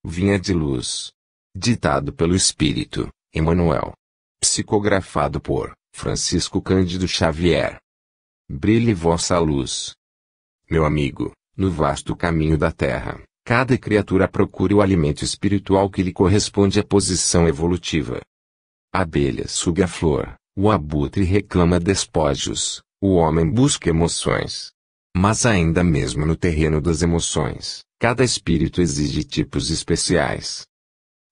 Vinha de luz. Ditado pelo Espírito, Emmanuel. Psicografado por Francisco Cândido Xavier. Brilhe vossa luz. Meu amigo, no vasto caminho da Terra, cada criatura procura o alimento espiritual que lhe corresponde à posição evolutiva. A abelha suga a flor, o abutre reclama despojos, o homem busca emoções. Mas ainda mesmo no terreno das emoções, cada espírito exige tipos especiais.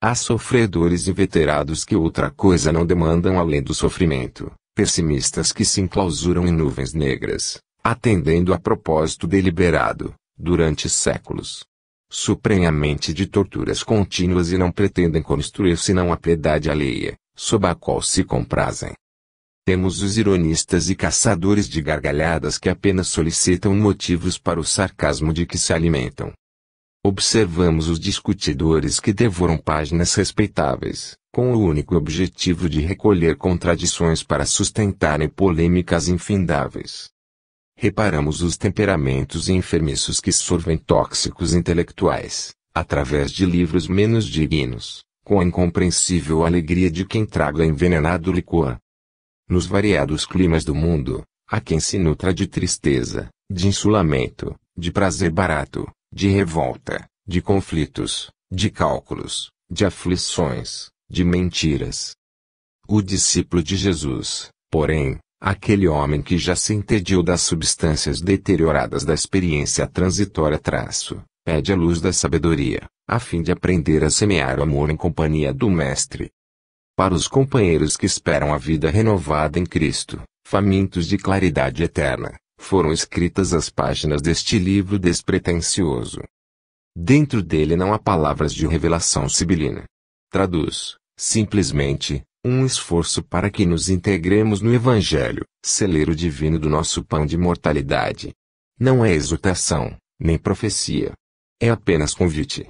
Há sofredores inveterados que outra coisa não demandam além do sofrimento, pessimistas que se enclausuram em nuvens negras, atendendo a propósito deliberado, durante séculos. Suprem a mente de torturas contínuas e não pretendem construir senão a piedade alheia, sob a qual se comprazem. Temos os ironistas e caçadores de gargalhadas que apenas solicitam motivos para o sarcasmo de que se alimentam. Observamos os discutidores que devoram páginas respeitáveis, com o único objetivo de recolher contradições para sustentarem polêmicas infindáveis. Reparamos os temperamentos enfermiços que sorvem tóxicos intelectuais, através de livros menos dignos, com a incompreensível alegria de quem traga envenenado licor. Nos variados climas do mundo, há quem se nutra de tristeza, de insulamento, de prazer barato, de revolta, de conflitos, de cálculos, de aflições, de mentiras. O discípulo de Jesus, porém, aquele homem que já se entediou das substâncias deterioradas da experiência transitória pede a luz da sabedoria, a fim de aprender a semear o amor em companhia do Mestre. Para os companheiros que esperam a vida renovada em Cristo, famintos de claridade eterna, foram escritas as páginas deste livro despretensioso. Dentro dele não há palavras de revelação sibilina. Traduz, simplesmente, um esforço para que nos integremos no Evangelho, celeiro divino do nosso pão de imortalidade. Não é exortação, nem profecia. É apenas convite.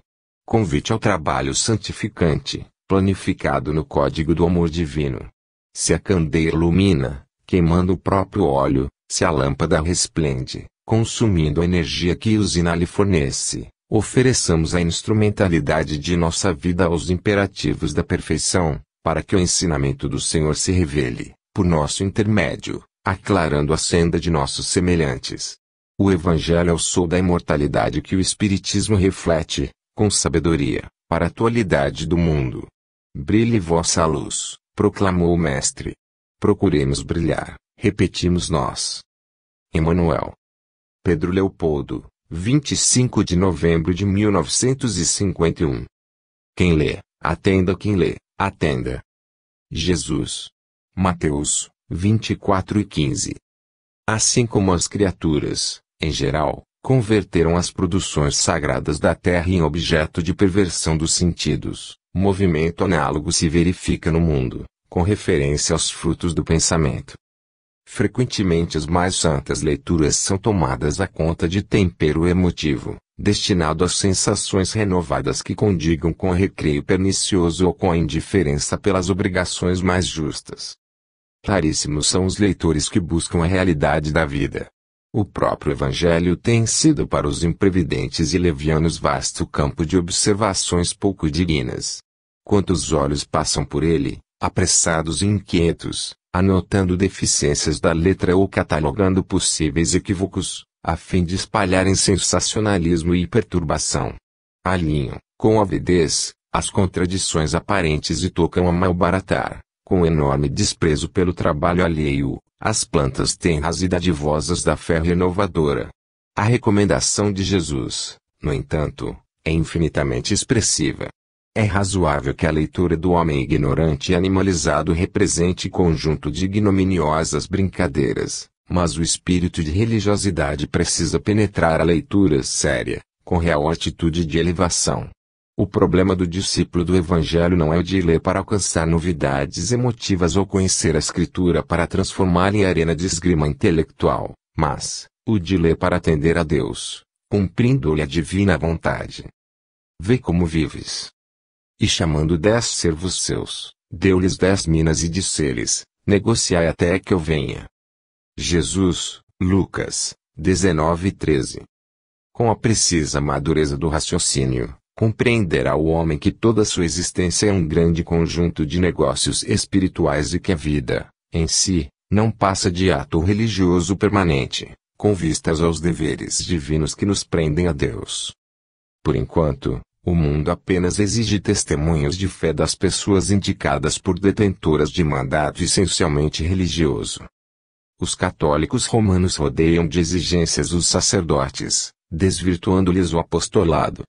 Convite ao trabalho santificante, planificado no código do amor divino. Se a candeia ilumina, queimando o próprio óleo, se a lâmpada resplende, consumindo a energia que a usina lhe fornece, ofereçamos a instrumentalidade de nossa vida aos imperativos da perfeição, para que o ensinamento do Senhor se revele, por nosso intermédio, aclarando a senda de nossos semelhantes. O Evangelho é o sol da imortalidade que o Espiritismo reflete, com sabedoria, para a atualidade do mundo. Brilhe vossa luz, proclamou o Mestre. Procuremos brilhar, repetimos nós. Emmanuel. Pedro Leopoldo, 25 de novembro de 1951. Quem lê, atenda quem lê, atenda. Jesus. Mateus, 24:15. Assim como as criaturas, em geral, converteram as produções sagradas da terra em objeto de perversão dos sentidos, movimento análogo se verifica no mundo, com referência aos frutos do pensamento. Frequentemente as mais santas leituras são tomadas à conta de tempero emotivo, destinado às sensações renovadas que condigam com o recreio pernicioso ou com a indiferença pelas obrigações mais justas. Raríssimos são os leitores que buscam a realidade da vida. O próprio Evangelho tem sido para os imprevidentes e levianos vasto campo de observações pouco dignas. Quantos olhos passam por ele, apressados e inquietos, anotando deficiências da letra ou catalogando possíveis equívocos, a fim de espalharem sensacionalismo e perturbação. Alinham, com avidez, as contradições aparentes e tocam a malbaratar, com enorme desprezo pelo trabalho alheio, as plantas tenras e dadivosas da fé renovadora. A recomendação de Jesus, no entanto, é infinitamente expressiva. É razoável que a leitura do homem ignorante e animalizado represente conjunto de ignominiosas brincadeiras, mas o espírito de religiosidade precisa penetrar a leitura séria, com real atitude de elevação. O problema do discípulo do Evangelho não é o de ler para alcançar novidades emotivas ou conhecer a Escritura para transformar em arena de esgrima intelectual, mas o de ler para atender a Deus, cumprindo-lhe a divina vontade. Vê como vives. E chamando 10 servos seus, deu-lhes 10 minas e disse-lhes, negociai até que eu venha. Jesus, Lucas, 19:13. Com a precisa madureza do raciocínio, compreenderá o homem que toda sua existência é um grande conjunto de negócios espirituais e que a vida, em si, não passa de ato religioso permanente, com vistas aos deveres divinos que nos prendem a Deus. Por enquanto, o mundo apenas exige testemunhos de fé das pessoas indicadas por detentoras de mandato essencialmente religioso. Os católicos romanos rodeiam de exigências os sacerdotes, desvirtuando-lhes o apostolado.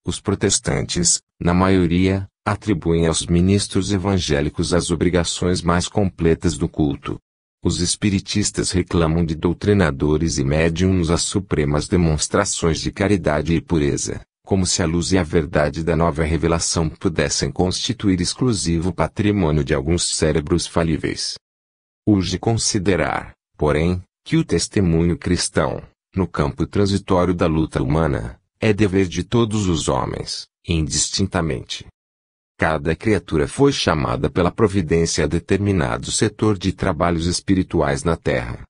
Os protestantes, na maioria, atribuem aos ministros evangélicos as obrigações mais completas do culto. Os espiritistas reclamam de doutrinadores e médiuns as supremas demonstrações de caridade e pureza, como se a luz e a verdade da nova revelação pudessem constituir exclusivo patrimônio de alguns cérebros falíveis. Urge considerar, porém, que o testemunho cristão, no campo transitório da luta humana, é dever de todos os homens, indistintamente. Cada criatura foi chamada pela providência a determinado setor de trabalhos espirituais na terra.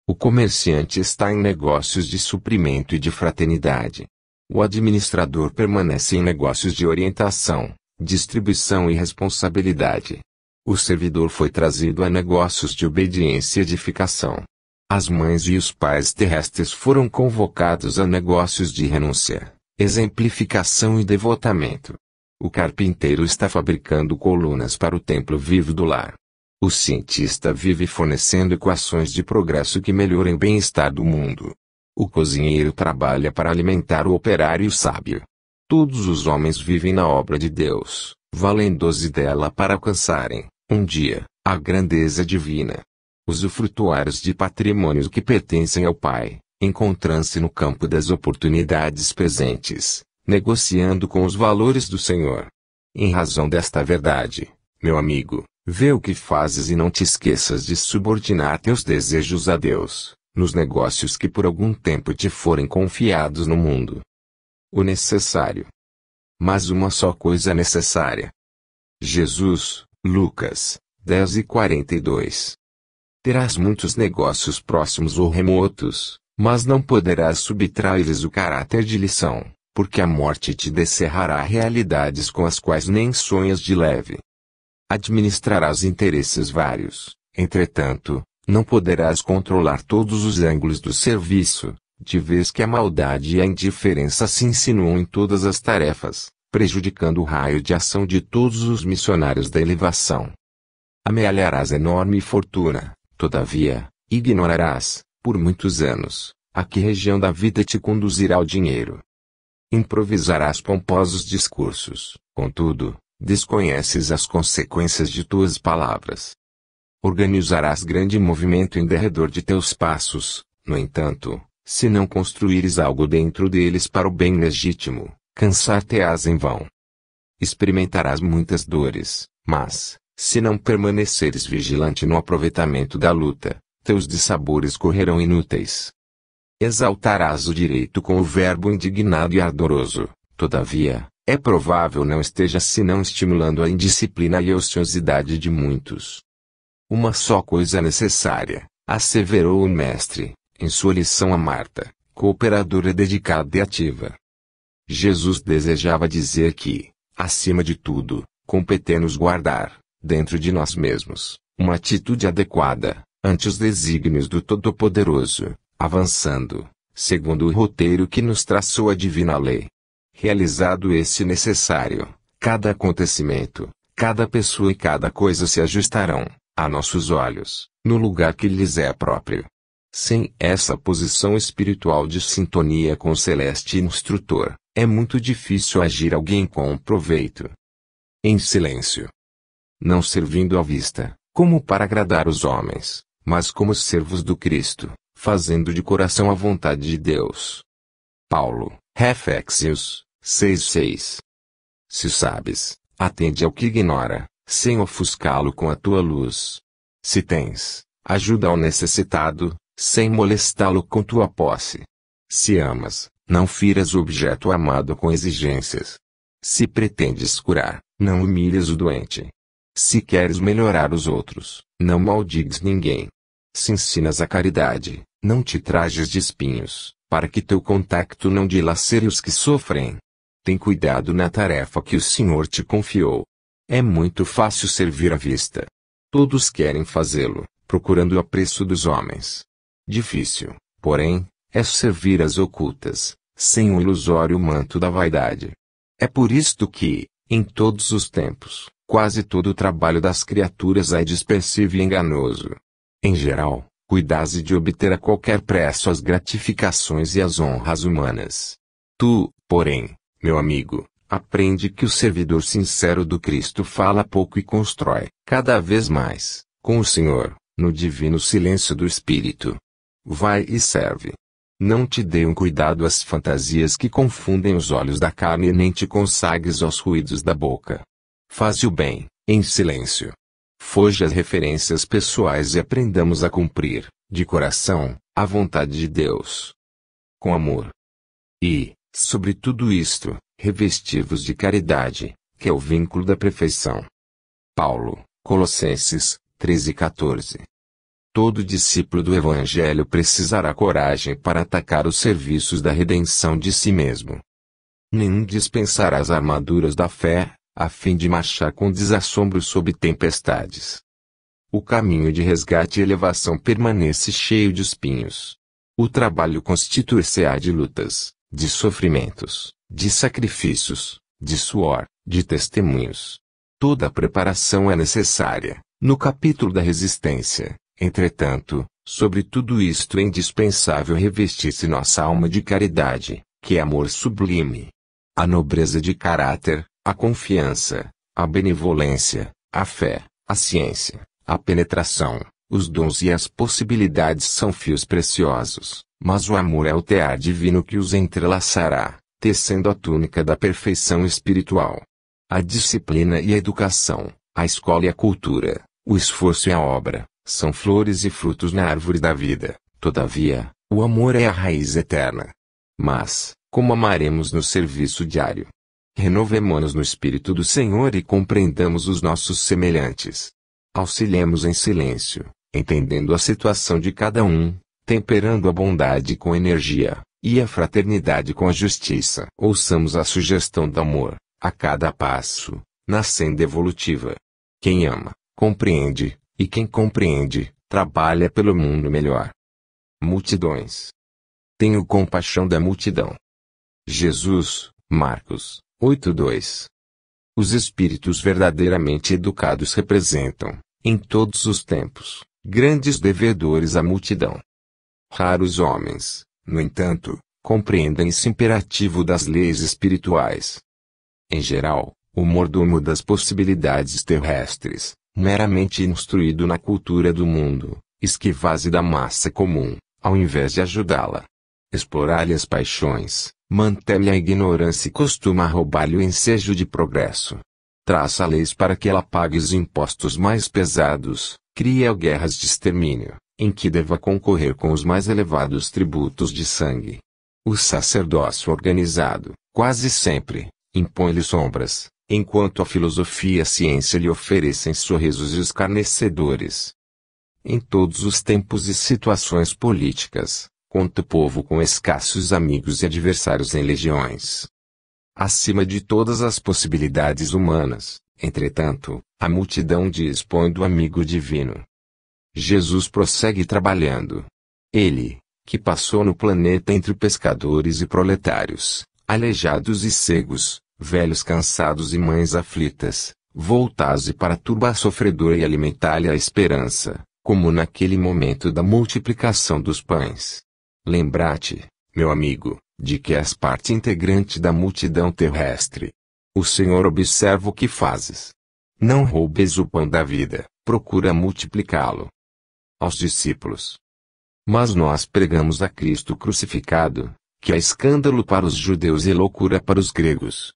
O comerciante está em negócios de suprimento e de fraternidade. O administrador permanece em negócios de orientação, distribuição e responsabilidade. O servidor foi trazido a negócios de obediência e edificação. As mães e os pais terrestres foram convocados a negócios de renúncia, exemplificação e devotamento. O carpinteiro está fabricando colunas para o templo vivo do lar. O cientista vive fornecendo equações de progresso que melhorem o bem-estar do mundo. O cozinheiro trabalha para alimentar o operário sábio. Todos os homens vivem na obra de Deus, valendo-se dela para alcançarem, um dia, a grandeza divina. Usufrutuários de patrimônios que pertencem ao Pai, encontram-se no campo das oportunidades presentes, negociando com os valores do Senhor. Em razão desta verdade, meu amigo, vê o que fazes e não te esqueças de subordinar teus desejos a Deus, nos negócios que por algum tempo te forem confiados no mundo. O necessário. Mas uma só coisa é necessária. Jesus, Lucas 10:42. Terás muitos negócios próximos ou remotos, mas não poderás subtrair-lhes o caráter de lição, porque a morte te descerrará realidades com as quais nem sonhas de leve. Administrarás interesses vários, entretanto, não poderás controlar todos os ângulos do serviço, de vez que a maldade e a indiferença se insinuam em todas as tarefas, prejudicando o raio de ação de todos os missionários da elevação. Amealharás enorme fortuna, todavia, ignorarás, por muitos anos, a que região da vida te conduzirá o dinheiro. Improvisarás pomposos discursos, contudo, desconheces as consequências de tuas palavras. Organizarás grande movimento em derredor de teus passos, no entanto, se não construíres algo dentro deles para o bem legítimo, cansar-te-ás em vão. Experimentarás muitas dores, mas, se não permaneceres vigilante no aproveitamento da luta, teus dissabores correrão inúteis. Exaltarás o direito com o verbo indignado e ardoroso, todavia, é provável não esteja senão estimulando a indisciplina e a ociosidade de muitos. Uma só coisa é necessária, asseverou o mestre, em sua lição a Marta, cooperadora dedicada e ativa. Jesus desejava dizer que, acima de tudo, compete-nos guardar, dentro de nós mesmos, uma atitude adequada, ante os desígnios do Todo-Poderoso, avançando, segundo o roteiro que nos traçou a divina lei. Realizado esse necessário, cada acontecimento, cada pessoa e cada coisa se ajustarão, a nossos olhos, no lugar que lhes é próprio. Sem essa posição espiritual de sintonia com o celeste instrutor, é muito difícil agir alguém com proveito. Em silêncio. Não servindo à vista, como para agradar os homens, mas como servos do Cristo, fazendo de coração a vontade de Deus. Paulo, Efésios 6:6. Se sabes, atende ao que ignora, sem ofuscá-lo com a tua luz. Se tens, ajuda ao necessitado, sem molestá-lo com tua posse. Se amas, não firas o objeto amado com exigências. Se pretendes curar, não humilhes o doente. Se queres melhorar os outros, não maldigues ninguém. Se ensinas a caridade, não te trajes de espinhos, para que teu contacto não dilacere os que sofrem. Tem cuidado na tarefa que o Senhor te confiou. É muito fácil servir à vista. Todos querem fazê-lo, procurando o apreço dos homens. Difícil, porém, é servir às ocultas, sem o ilusório manto da vaidade. É por isto que, em todos os tempos, quase todo o trabalho das criaturas é dispersivo e enganoso. Em geral, cuidase de obter a qualquer preço as gratificações e as honras humanas. Tu, porém, meu amigo, aprende que o servidor sincero do Cristo fala pouco e constrói, cada vez mais, com o Senhor, no divino silêncio do Espírito. Vai e serve. Não te dê um cuidado às fantasias que confundem os olhos da carne e nem te consagres aos ruídos da boca. Faze o bem, em silêncio. Foge às referências pessoais e aprendamos a cumprir, de coração, a vontade de Deus. Com amor. E, sobre tudo isto, revesti-vos de caridade, que é o vínculo da perfeição. Paulo, Colossenses, 13:14. Todo discípulo do Evangelho precisará coragem para atacar os serviços da redenção de si mesmo. Nenhum dispensará as armaduras da fé, a fim de marchar com desassombro sob tempestades. O caminho de resgate e elevação permanece cheio de espinhos. O trabalho constituir-se-á de lutas, de sofrimentos, de sacrifícios, de suor, de testemunhos. Toda a preparação é necessária. No capítulo da resistência, entretanto, sobre tudo isto é indispensável revestir-se nossa alma de caridade, que é amor sublime. A nobreza de caráter, a confiança, a benevolência, a fé, a ciência, a penetração, os dons e as possibilidades são fios preciosos, mas o amor é o tear divino que os entrelaçará, tecendo a túnica da perfeição espiritual. A disciplina e a educação, a escola e a cultura, o esforço e a obra, são flores e frutos na árvore da vida. Todavia, o amor é a raiz eterna. Mas, como amaremos no serviço diário? Renovemo-nos no Espírito do Senhor e compreendamos os nossos semelhantes. Auxiliemos em silêncio, entendendo a situação de cada um, temperando a bondade com energia, e a fraternidade com a justiça. Ouçamos a sugestão do amor, a cada passo, na senda evolutiva. Quem ama, compreende, e quem compreende, trabalha pelo mundo melhor. Multidões. Tenho compaixão da multidão. Jesus, Marcos 8:2. Os espíritos verdadeiramente educados representam, em todos os tempos, grandes devedores à multidão. Raros homens, no entanto, compreendem esse imperativo das leis espirituais. Em geral, o mordomo das possibilidades terrestres, meramente instruído na cultura do mundo, esquiva-se da massa comum, ao invés de ajudá-la. Explorar-lhe as paixões, mantém-lhe a ignorância e costuma roubar-lhe o ensejo de progresso. Traça leis para que ela pague os impostos mais pesados, cria guerras de extermínio, em que deva concorrer com os mais elevados tributos de sangue. O sacerdócio organizado, quase sempre, impõe-lhe sombras, enquanto a filosofia e a ciência lhe oferecem sorrisos escarnecedores. Em todos os tempos e situações políticas, conta o povo com escassos amigos e adversários em legiões. Acima de todas as possibilidades humanas, entretanto, a multidão dispõe do amigo divino. Jesus prossegue trabalhando. Ele, que passou no planeta entre pescadores e proletários, aleijados e cegos, velhos cansados e mães aflitas, voltasse para a turba sofredora e alimentar-lhe a esperança, como naquele momento da multiplicação dos pães. Lembra-te, meu amigo, de que és parte integrante da multidão terrestre. O Senhor observa o que fazes. Não roubes o pão da vida, procura multiplicá-lo. Aos discípulos. Mas nós pregamos a Cristo crucificado, que é escândalo para os judeus e loucura para os gregos.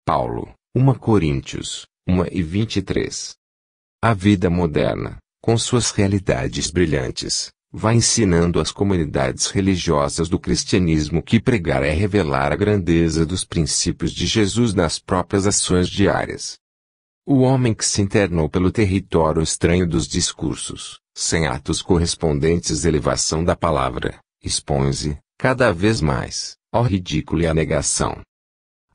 Paulo, 1 Coríntios, 1:23. A vida moderna, com suas realidades brilhantes, vai ensinando às comunidades religiosas do cristianismo que pregar é revelar a grandeza dos princípios de Jesus nas próprias ações diárias. O homem que se internou pelo território estranho dos discursos, sem atos correspondentes à elevação da palavra, expõe-se, cada vez mais, ao ridículo e à negação.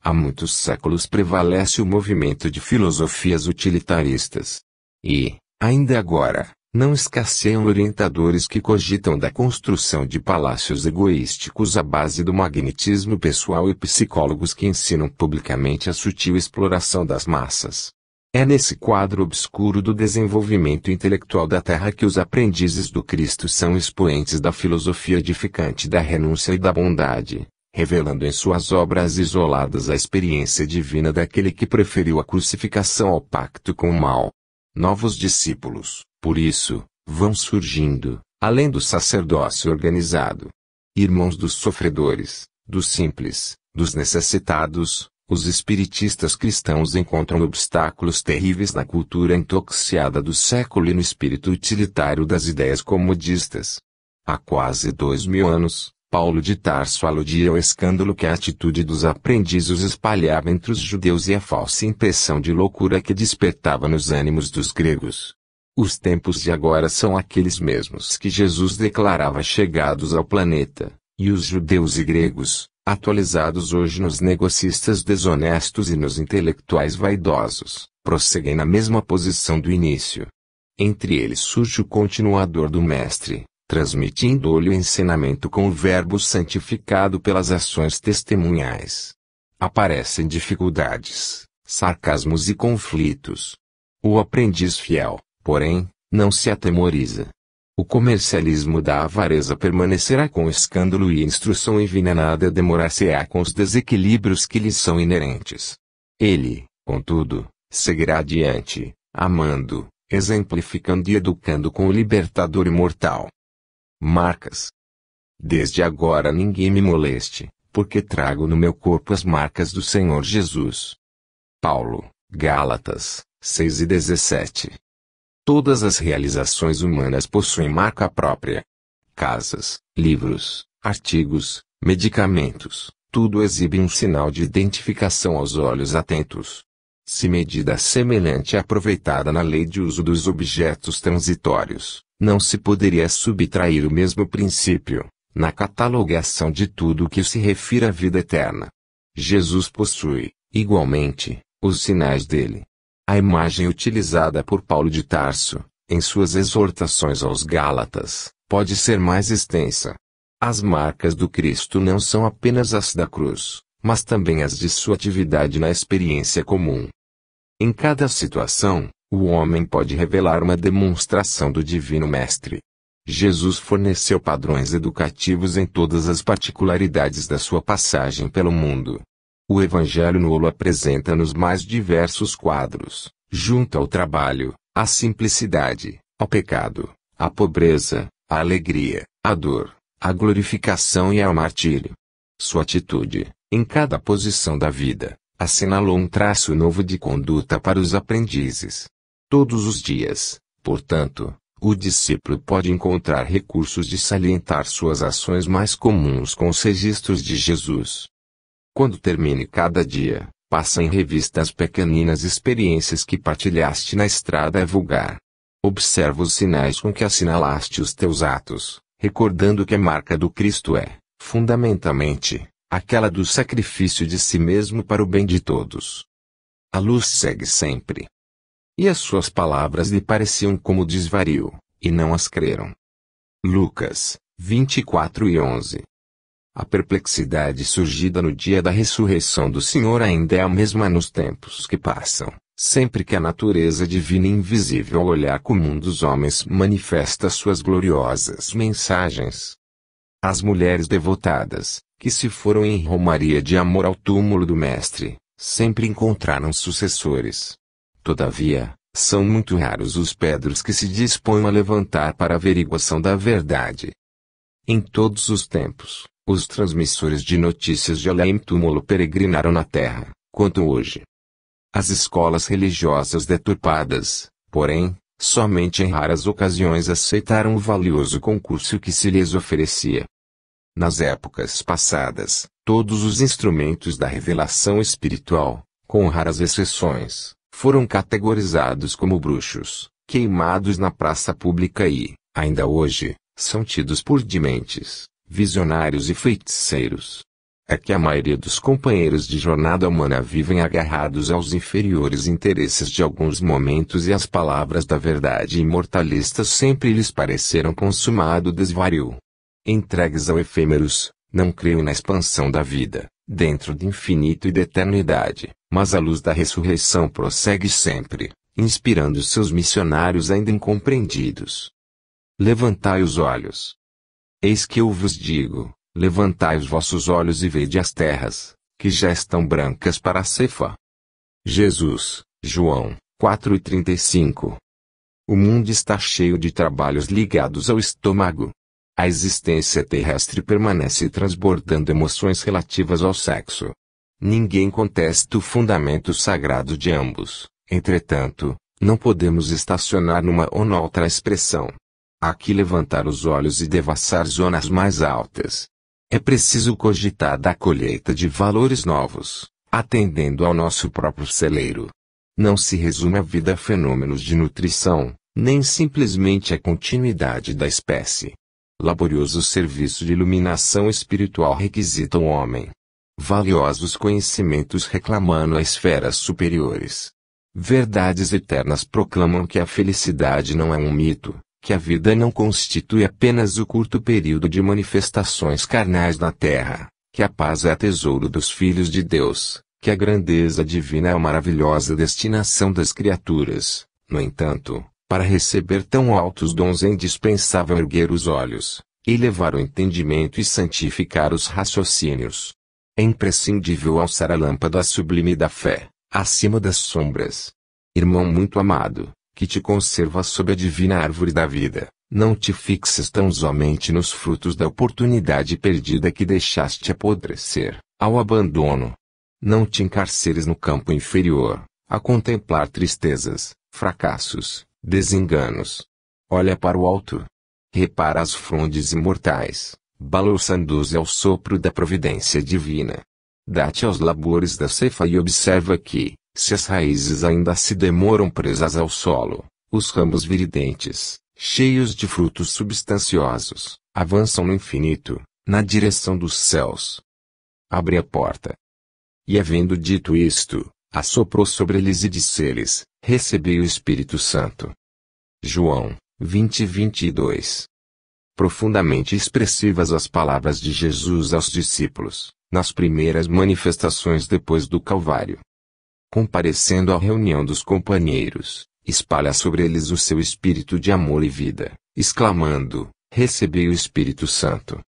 há muitos séculos prevalece o movimento de filosofias utilitaristas. E, ainda agora, não escasseiam orientadores que cogitam da construção de palácios egoísticos à base do magnetismo pessoal e psicólogos que ensinam publicamente a sutil exploração das massas. É nesse quadro obscuro do desenvolvimento intelectual da Terra que os aprendizes do Cristo são expoentes da filosofia edificante da renúncia e da bondade, revelando em suas obras isoladas a experiência divina daquele que preferiu a crucificação ao pacto com o mal. Novos discípulos, por isso, vão surgindo, além do sacerdócio organizado. Irmãos dos sofredores, dos simples, dos necessitados, os espiritistas cristãos encontram obstáculos terríveis na cultura intoxicada do século e no espírito utilitário das ideias comodistas. Há quase 2000 anos, Paulo de Tarso aludia ao escândalo que a atitude dos aprendizes espalhava entre os judeus e a falsa impressão de loucura que despertava nos ânimos dos gregos. Os tempos de agora são aqueles mesmos que Jesus declarava chegados ao planeta, e os judeus e gregos, atualizados hoje nos negocistas desonestos e nos intelectuais vaidosos, prosseguem na mesma posição do início. Entre eles surge o continuador do Mestre, transmitindo-lhe o ensinamento com o verbo santificado pelas ações testemunhais. Aparecem dificuldades, sarcasmos e conflitos. O aprendiz fiel, porém, não se atemoriza. O comercialismo da avareza permanecerá com escândalo e instrução envenenada demorar-se-á com os desequilíbrios que lhes são inerentes. Ele, contudo, seguirá adiante, amando, exemplificando e educando com o libertador imortal. Marcas. Desde agora ninguém me moleste, porque trago no meu corpo as marcas do Senhor Jesus. Paulo, Gálatas, 6:17. Todas as realizações humanas possuem marca própria. Casas, livros, artigos, medicamentos, tudo exibe um sinal de identificação aos olhos atentos. Se medida semelhante é aproveitada na lei de uso dos objetos transitórios, não se poderia subtrair o mesmo princípio, na catalogação de tudo que se refira à vida eterna. Jesus possui, igualmente, os sinais dele. A imagem utilizada por Paulo de Tarso, em suas exortações aos Gálatas, pode ser mais extensa. As marcas do Cristo não são apenas as da cruz, mas também as de sua atividade na experiência comum. Em cada situação, o homem pode revelar uma demonstração do Divino Mestre. Jesus forneceu padrões educativos em todas as particularidades da sua passagem pelo mundo. O Evangelho nolo apresenta nos mais diversos quadros, junto ao trabalho, à simplicidade, ao pecado, à pobreza, à alegria, à dor, à glorificação e ao martírio. Sua atitude, em cada posição da vida, assinalou um traço novo de conduta para os aprendizes. Todos os dias, portanto, o discípulo pode encontrar recursos de salientar suas ações mais comuns com os registros de Jesus. Quando termine cada dia, passa em revista as pequeninas experiências que partilhaste na estrada vulgar. Observa os sinais com que assinalaste os teus atos, recordando que a marca do Cristo é, fundamentalmente, aquela do sacrifício de si mesmo para o bem de todos. A luz segue sempre. E as suas palavras lhe pareciam como desvario, e não as creram. Lucas, 24:11. A perplexidade surgida no dia da ressurreição do Senhor ainda é a mesma nos tempos que passam, sempre que a natureza divina e invisível ao olhar comum dos homens manifesta suas gloriosas mensagens. As mulheres devotadas, que se foram em romaria de amor ao túmulo do Mestre, sempre encontraram sucessores. Todavia, são muito raros os pedros que se dispõem a levantar para a averiguação da verdade. Em todos os tempos, os transmissores de notícias de além-túmulo peregrinaram na terra, quanto hoje. As escolas religiosas deturpadas, porém, somente em raras ocasiões aceitaram o valioso concurso que se lhes oferecia. Nas épocas passadas, todos os instrumentos da revelação espiritual, com raras exceções, foram categorizados como bruxos, queimados na praça pública e, ainda hoje, são tidos por dementes, visionários e feiticeiros. é que a maioria dos companheiros de jornada humana vivem agarrados aos inferiores interesses de alguns momentos e as palavras da verdade imortalista sempre lhes pareceram consumado desvario. Entregues ao efêmeros, não creio na expansão da vida, dentro de infinito e de eternidade, mas a luz da ressurreição prossegue sempre, inspirando seus missionários ainda incompreendidos. Levantai os olhos. Eis que eu vos digo, levantai os vossos olhos e vede as terras, que já estão brancas para a ceifa. Jesus, João 4:35. O mundo está cheio de trabalhos ligados ao estômago. A existência terrestre permanece transbordando emoções relativas ao sexo. Ninguém contesta o fundamento sagrado de ambos, entretanto, não podemos estacionar numa ou noutra expressão. Há que levantar os olhos e devassar zonas mais altas. É preciso cogitar da colheita de valores novos, atendendo ao nosso próprio celeiro. Não se resume a vida a fenômenos de nutrição, nem simplesmente a continuidade da espécie. Laborioso serviço de iluminação espiritual requisita o homem. Valiosos conhecimentos reclamando a esferas superiores. Verdades eternas proclamam que a felicidade não é um mito, que a vida não constitui apenas o curto período de manifestações carnais na terra, que a paz é tesouro dos filhos de Deus, que a grandeza divina é a maravilhosa destinação das criaturas. No entanto, para receber tão altos dons é indispensável erguer os olhos, elevar o entendimento e santificar os raciocínios. É imprescindível alçar a lâmpada sublime da fé, acima das sombras. Irmão muito amado, que te conserva sob a divina árvore da vida, não te fixes tão somente nos frutos da oportunidade perdida que deixaste apodrecer, ao abandono. Não te encarceres no campo inferior, a contemplar tristezas, fracassos, desenganos. Olha para o alto. Repara as frondes imortais, balouçando-se ao sopro da providência divina. Dá-te aos labores da ceifa e observa que, se as raízes ainda se demoram presas ao solo, os ramos viridentes, cheios de frutos substanciosos, avançam no infinito, na direção dos céus. Abre a porta. E havendo dito isto, assoprou sobre eles e disse-lhes, recebei o Espírito Santo. João 20:22. Profundamente expressivas as palavras de Jesus aos discípulos, nas primeiras manifestações depois do Calvário. Comparecendo à reunião dos companheiros, espalha sobre eles o seu espírito de amor e vida, exclamando, recebei o Espírito Santo.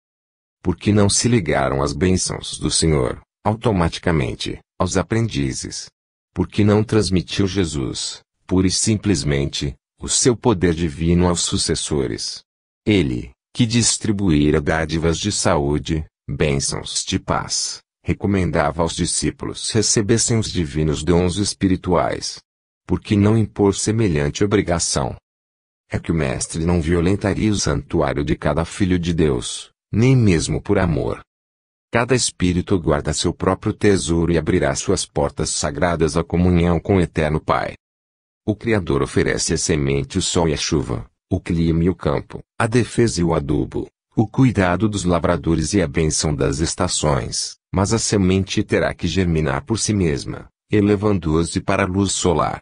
Porque não se ligaram às bênçãos do Senhor, automaticamente, aos aprendizes. Porque não transmitiu Jesus, pura e simplesmente, o seu poder divino aos sucessores. Ele, que distribuíra dádivas de saúde, bênçãos de paz, recomendava aos discípulos recebessem os divinos dons espirituais. Por que não impor semelhante obrigação? É que o Mestre não violentaria o santuário de cada filho de Deus, nem mesmo por amor. Cada espírito guarda seu próprio tesouro e abrirá suas portas sagradas à comunhão com o Eterno Pai. O Criador oferece a semente, o sol e a chuva, o clima e o campo, a defesa e o adubo, o cuidado dos lavradores e a bênção das estações, mas a semente terá que germinar por si mesma, elevando-se para a luz solar.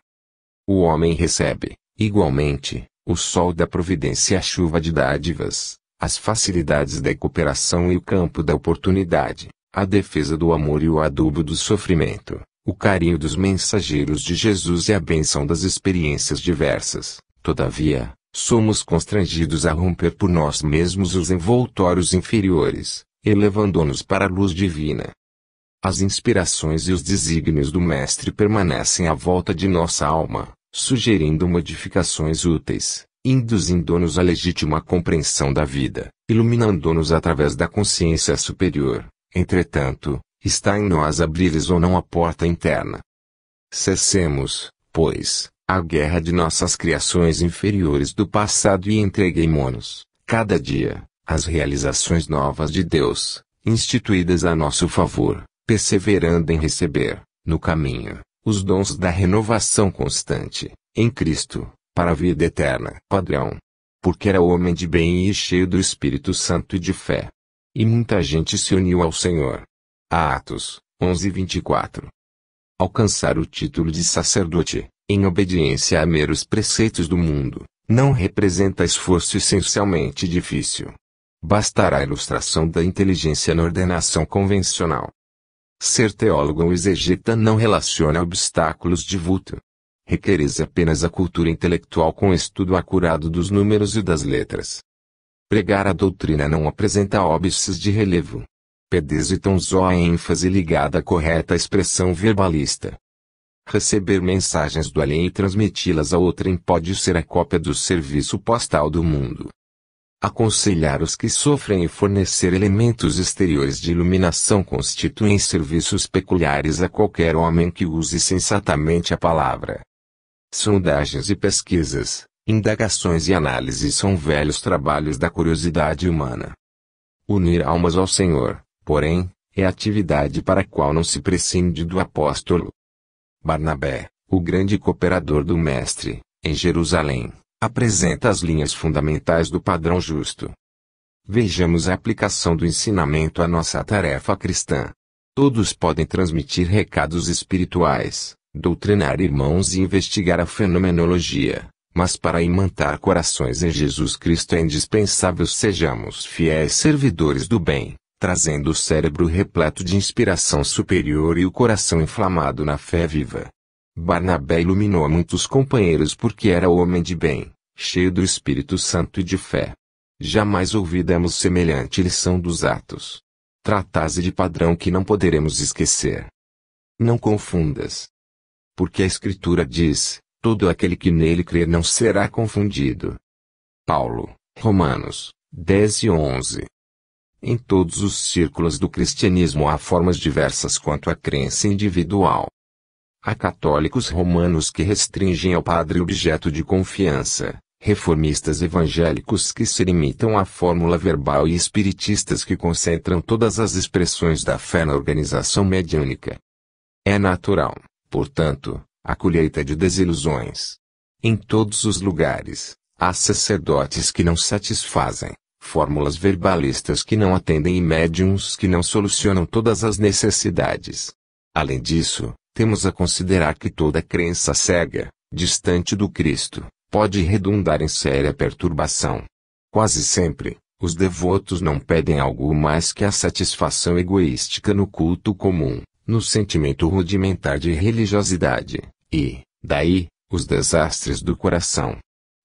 O homem recebe, igualmente, o sol da providência e a chuva de dádivas, as facilidades da cooperação e o campo da oportunidade, a defesa do amor e o adubo do sofrimento, o carinho dos mensageiros de Jesus e a bênção das experiências diversas. Todavia, somos constrangidos a romper por nós mesmos os envoltórios inferiores, elevando-nos para a luz divina. As inspirações e os desígnios do Mestre permanecem à volta de nossa alma, sugerindo modificações úteis, induzindo-nos à legítima compreensão da vida, iluminando-nos através da consciência superior. Entretanto, está em nós abrir-lhes ou não a porta interna. Cessemos, pois, a guerra de nossas criações inferiores do passado e entreguemo-nos, cada dia, às realizações novas de Deus, instituídas a nosso favor, perseverando em receber, no caminho, os dons da renovação constante, em Cristo, para a vida eterna. Padrão. Porque era homem de bem e cheio do Espírito Santo e de fé. E muita gente se uniu ao Senhor. Atos 11:24. Alcançar o título de sacerdote, em obediência a meros preceitos do mundo, não representa esforço essencialmente difícil. Bastará a ilustração da inteligência na ordenação convencional. Ser teólogo ou exegeta não relaciona obstáculos de vulto. Requeres apenas a cultura intelectual com estudo acurado dos números e das letras. Pregar a doutrina não apresenta óbices de relevo. Pedes e tão só a ênfase ligada à correta expressão verbalista. Receber mensagens do além e transmiti-las a outrem pode ser a cópia do serviço postal do mundo. Aconselhar os que sofrem e fornecer elementos exteriores de iluminação constituem serviços peculiares a qualquer homem que use sensatamente a palavra. Sondagens e pesquisas, indagações e análises são velhos trabalhos da curiosidade humana. Unir almas ao Senhor, porém, é atividade para a qual não se prescinde do apóstolo. Barnabé, o grande cooperador do Mestre, em Jerusalém, apresenta as linhas fundamentais do padrão justo. Vejamos a aplicação do ensinamento à nossa tarefa cristã. Todos podem transmitir recados espirituais, doutrinar irmãos e investigar a fenomenologia, mas para imantar corações em Jesus Cristo é indispensável sejamos fiéis servidores do bem, trazendo o cérebro repleto de inspiração superior e o coração inflamado na fé viva. Barnabé iluminou muitos companheiros porque era homem de bem, cheio do Espírito Santo e de fé. Jamais ouvidemos semelhante lição dos Atos. Trata-se de padrão que não poderemos esquecer. Não confundas. Porque a Escritura diz, todo aquele que nele crer não será confundido. Paulo, Romanos 10:11. Em todos os círculos do cristianismo há formas diversas quanto à crença individual. Há católicos romanos que restringem ao padre objeto de confiança, reformistas evangélicos que se limitam à fórmula verbal e espiritistas que concentram todas as expressões da fé na organização mediúnica. É natural, portanto, a colheita de desilusões. Em todos os lugares, há sacerdotes que não satisfazem, fórmulas verbalistas que não atendem e médiuns que não solucionam todas as necessidades. Além disso, temos a considerar que toda crença cega, distante do Cristo, pode redundar em séria perturbação. Quase sempre, os devotos não pedem algo mais que a satisfação egoística no culto comum, no sentimento rudimentar de religiosidade, e, daí, os desastres do coração.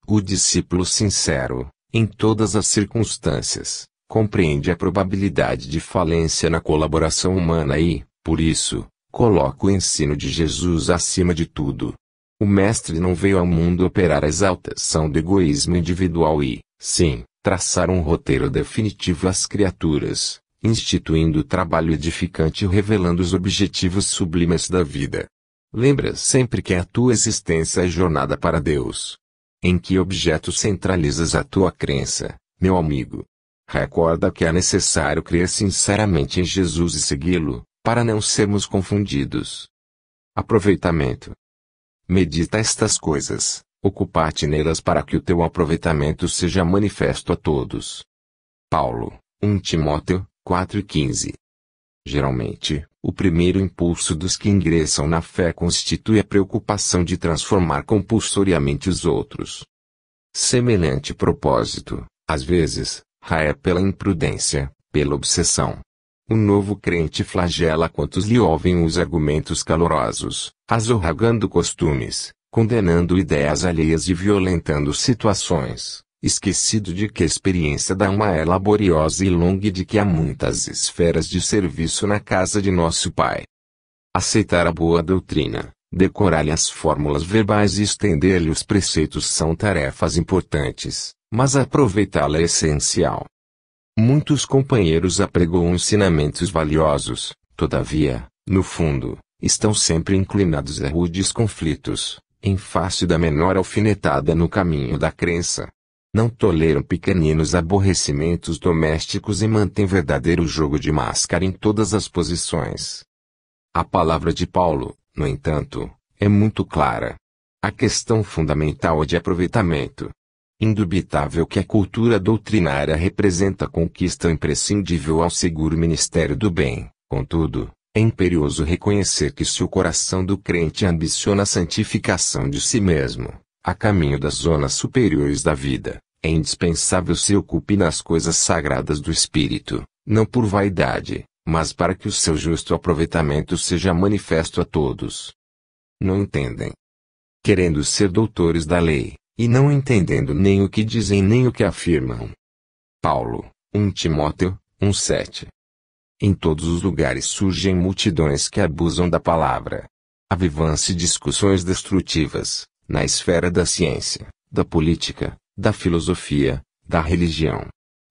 O discípulo sincero, em todas as circunstâncias, compreende a probabilidade de falência na colaboração humana e, por isso, coloca o ensino de Jesus acima de tudo. O Mestre não veio ao mundo operar a exaltação do egoísmo individual e, sim, traçar um roteiro definitivo às criaturas, instituindo o trabalho edificante e revelando os objetivos sublimes da vida. Lembra sempre que a tua existência é jornada para Deus. Em que objeto centralizas a tua crença, meu amigo? Recorda que é necessário crer sinceramente em Jesus e segui-lo, para não sermos confundidos. Aproveitamento. Medita estas coisas, ocupa-te nelas para que o teu aproveitamento seja manifesto a todos. Paulo, 1 Timóteo 4:15. Geralmente, o primeiro impulso dos que ingressam na fé constitui a preocupação de transformar compulsoriamente os outros. Semelhante propósito, às vezes, raia pela imprudência, pela obsessão. O novo crente flagela quantos lhe ouvem os argumentos calorosos, azorragando costumes, condenando ideias alheias e violentando situações, esquecido de que a experiência da alma é laboriosa e longa e de que há muitas esferas de serviço na casa de nosso Pai. Aceitar a boa doutrina, decorar-lhe as fórmulas verbais e estender-lhe os preceitos são tarefas importantes, mas aproveitá-la é essencial. Muitos companheiros apregoam ensinamentos valiosos, todavia, no fundo, estão sempre inclinados a rudes conflitos, em face da menor alfinetada no caminho da crença. Não toleram pequeninos aborrecimentos domésticos e mantêm verdadeiro jogo de máscara em todas as posições. A palavra de Paulo, no entanto, é muito clara. A questão fundamental é de aproveitamento. Indubitável que a cultura doutrinária representa conquista imprescindível ao seguro ministério do bem, Contudo, é imperioso reconhecer que se o coração do crente ambiciona a santificação de si mesmo, a caminho das zonas superiores da vida, é indispensável se ocupe nas coisas sagradas do Espírito, não por vaidade, mas para que o seu justo aproveitamento seja manifesto a todos. Não entendem. Querendo ser doutores da lei, e não entendendo nem o que dizem nem o que afirmam. Paulo, 1 Timóteo, 1:7. Em todos os lugares surgem multidões que abusam da palavra. Avivam-se discussões destrutivas, na esfera da ciência, da política, da filosofia, da religião.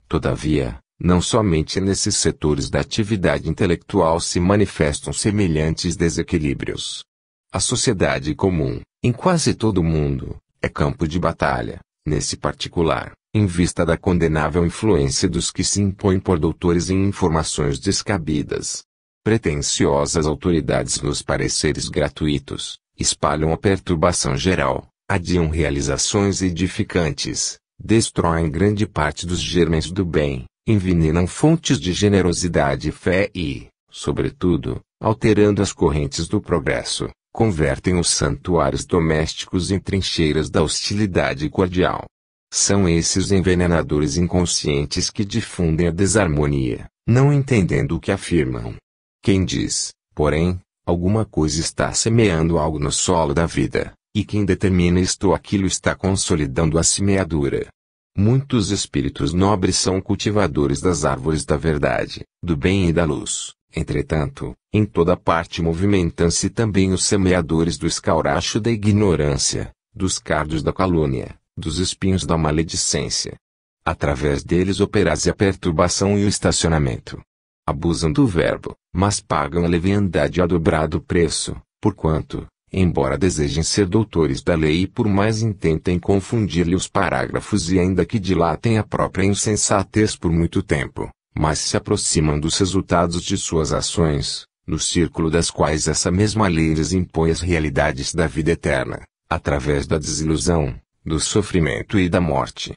Todavia, não somente nesses setores da atividade intelectual se manifestam semelhantes desequilíbrios. A sociedade comum, em quase todo o mundo, é campo de batalha, nesse particular, em vista da condenável influência dos que se impõem por doutores em informações descabidas. Pretensiosas autoridades nos pareceres gratuitos, espalham a perturbação geral, adiam realizações edificantes, destroem grande parte dos germes do bem, envenenam fontes de generosidade e fé e, sobretudo, alterando as correntes do progresso, convertem os santuários domésticos em trincheiras da hostilidade cordial. São esses envenenadores inconscientes que difundem a desarmonia, não entendendo o que afirmam. Quem diz, porém, alguma coisa está semeando algo no solo da vida, e quem determina isto ou aquilo está consolidando a semeadura. Muitos espíritos nobres são cultivadores das árvores da verdade, do bem e da luz. Entretanto, em toda parte movimentam-se também os semeadores do escauracho da ignorância, dos cardos da calúnia, dos espinhos da maledicência. Através deles opera-se a perturbação e o estacionamento. Abusam do verbo, mas pagam a leviandade a dobrado preço, porquanto, embora desejem ser doutores da lei e por mais intentem confundir-lhe os parágrafos e ainda que dilatem a própria insensatez por muito tempo, mas se aproximam dos resultados de suas ações, no círculo das quais essa mesma lei lhes impõe as realidades da vida eterna, através da desilusão, do sofrimento e da morte.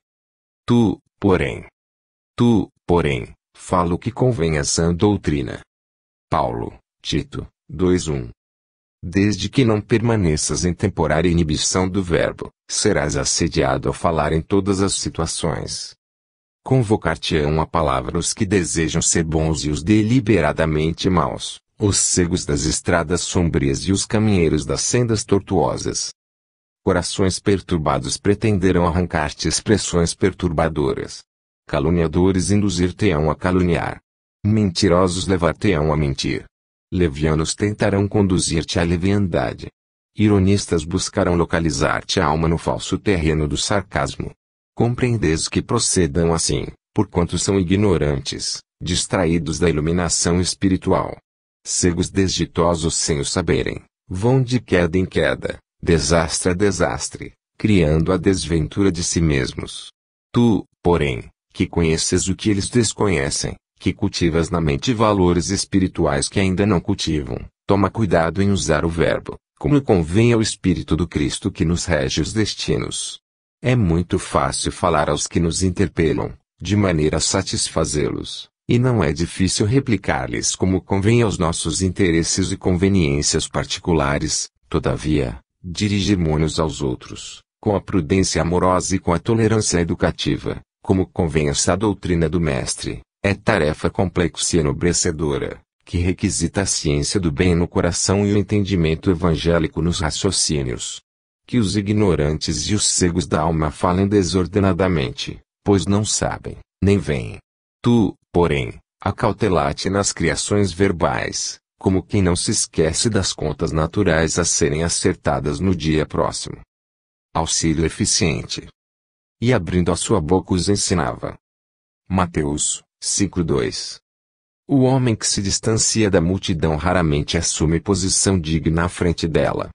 Tu, porém, fala o que convém à sã doutrina. Paulo, Tito, 2:1. Desde que não permaneças em temporária inibição do verbo, serás assediado ao falar em todas as situações. Convocar-te-ão à palavra os que desejam ser bons e os deliberadamente maus, os cegos das estradas sombrias e os caminheiros das sendas tortuosas. Corações perturbados pretenderão arrancar-te expressões perturbadoras. Caluniadores induzir-te-ão a caluniar. Mentirosos levar-te-ão a mentir. Levianos tentarão conduzir-te à leviandade. Ironistas buscarão localizar-te a alma no falso terreno do sarcasmo. Compreendeis que procedam assim, porquanto são ignorantes, distraídos da iluminação espiritual. Cegos desditosos sem o saberem, vão de queda em queda, desastre a desastre, criando a desventura de si mesmos. Tu, porém, que conheces o que eles desconhecem, que cultivas na mente valores espirituais que ainda não cultivam, toma cuidado em usar o verbo, como convém ao Espírito do Cristo que nos rege os destinos. É muito fácil falar aos que nos interpelam, de maneira a satisfazê-los, e não é difícil replicar-lhes como convém aos nossos interesses e conveniências particulares. Todavia, dirigirmos-nos aos outros, com a prudência amorosa e com a tolerância educativa, como convém essa doutrina do Mestre, é tarefa complexa e enobrecedora, que requisita a ciência do bem no coração e o entendimento evangélico nos raciocínios. Que os ignorantes e os cegos da alma falem desordenadamente, pois não sabem, nem veem. Tu, porém, acautela-te nas criações verbais, como quem não se esquece das contas naturais a serem acertadas no dia próximo. Auxílio eficiente. E abrindo a sua boca os ensinava. Mateus, 5:2. O homem que se distancia da multidão raramente assume posição digna à frente dela.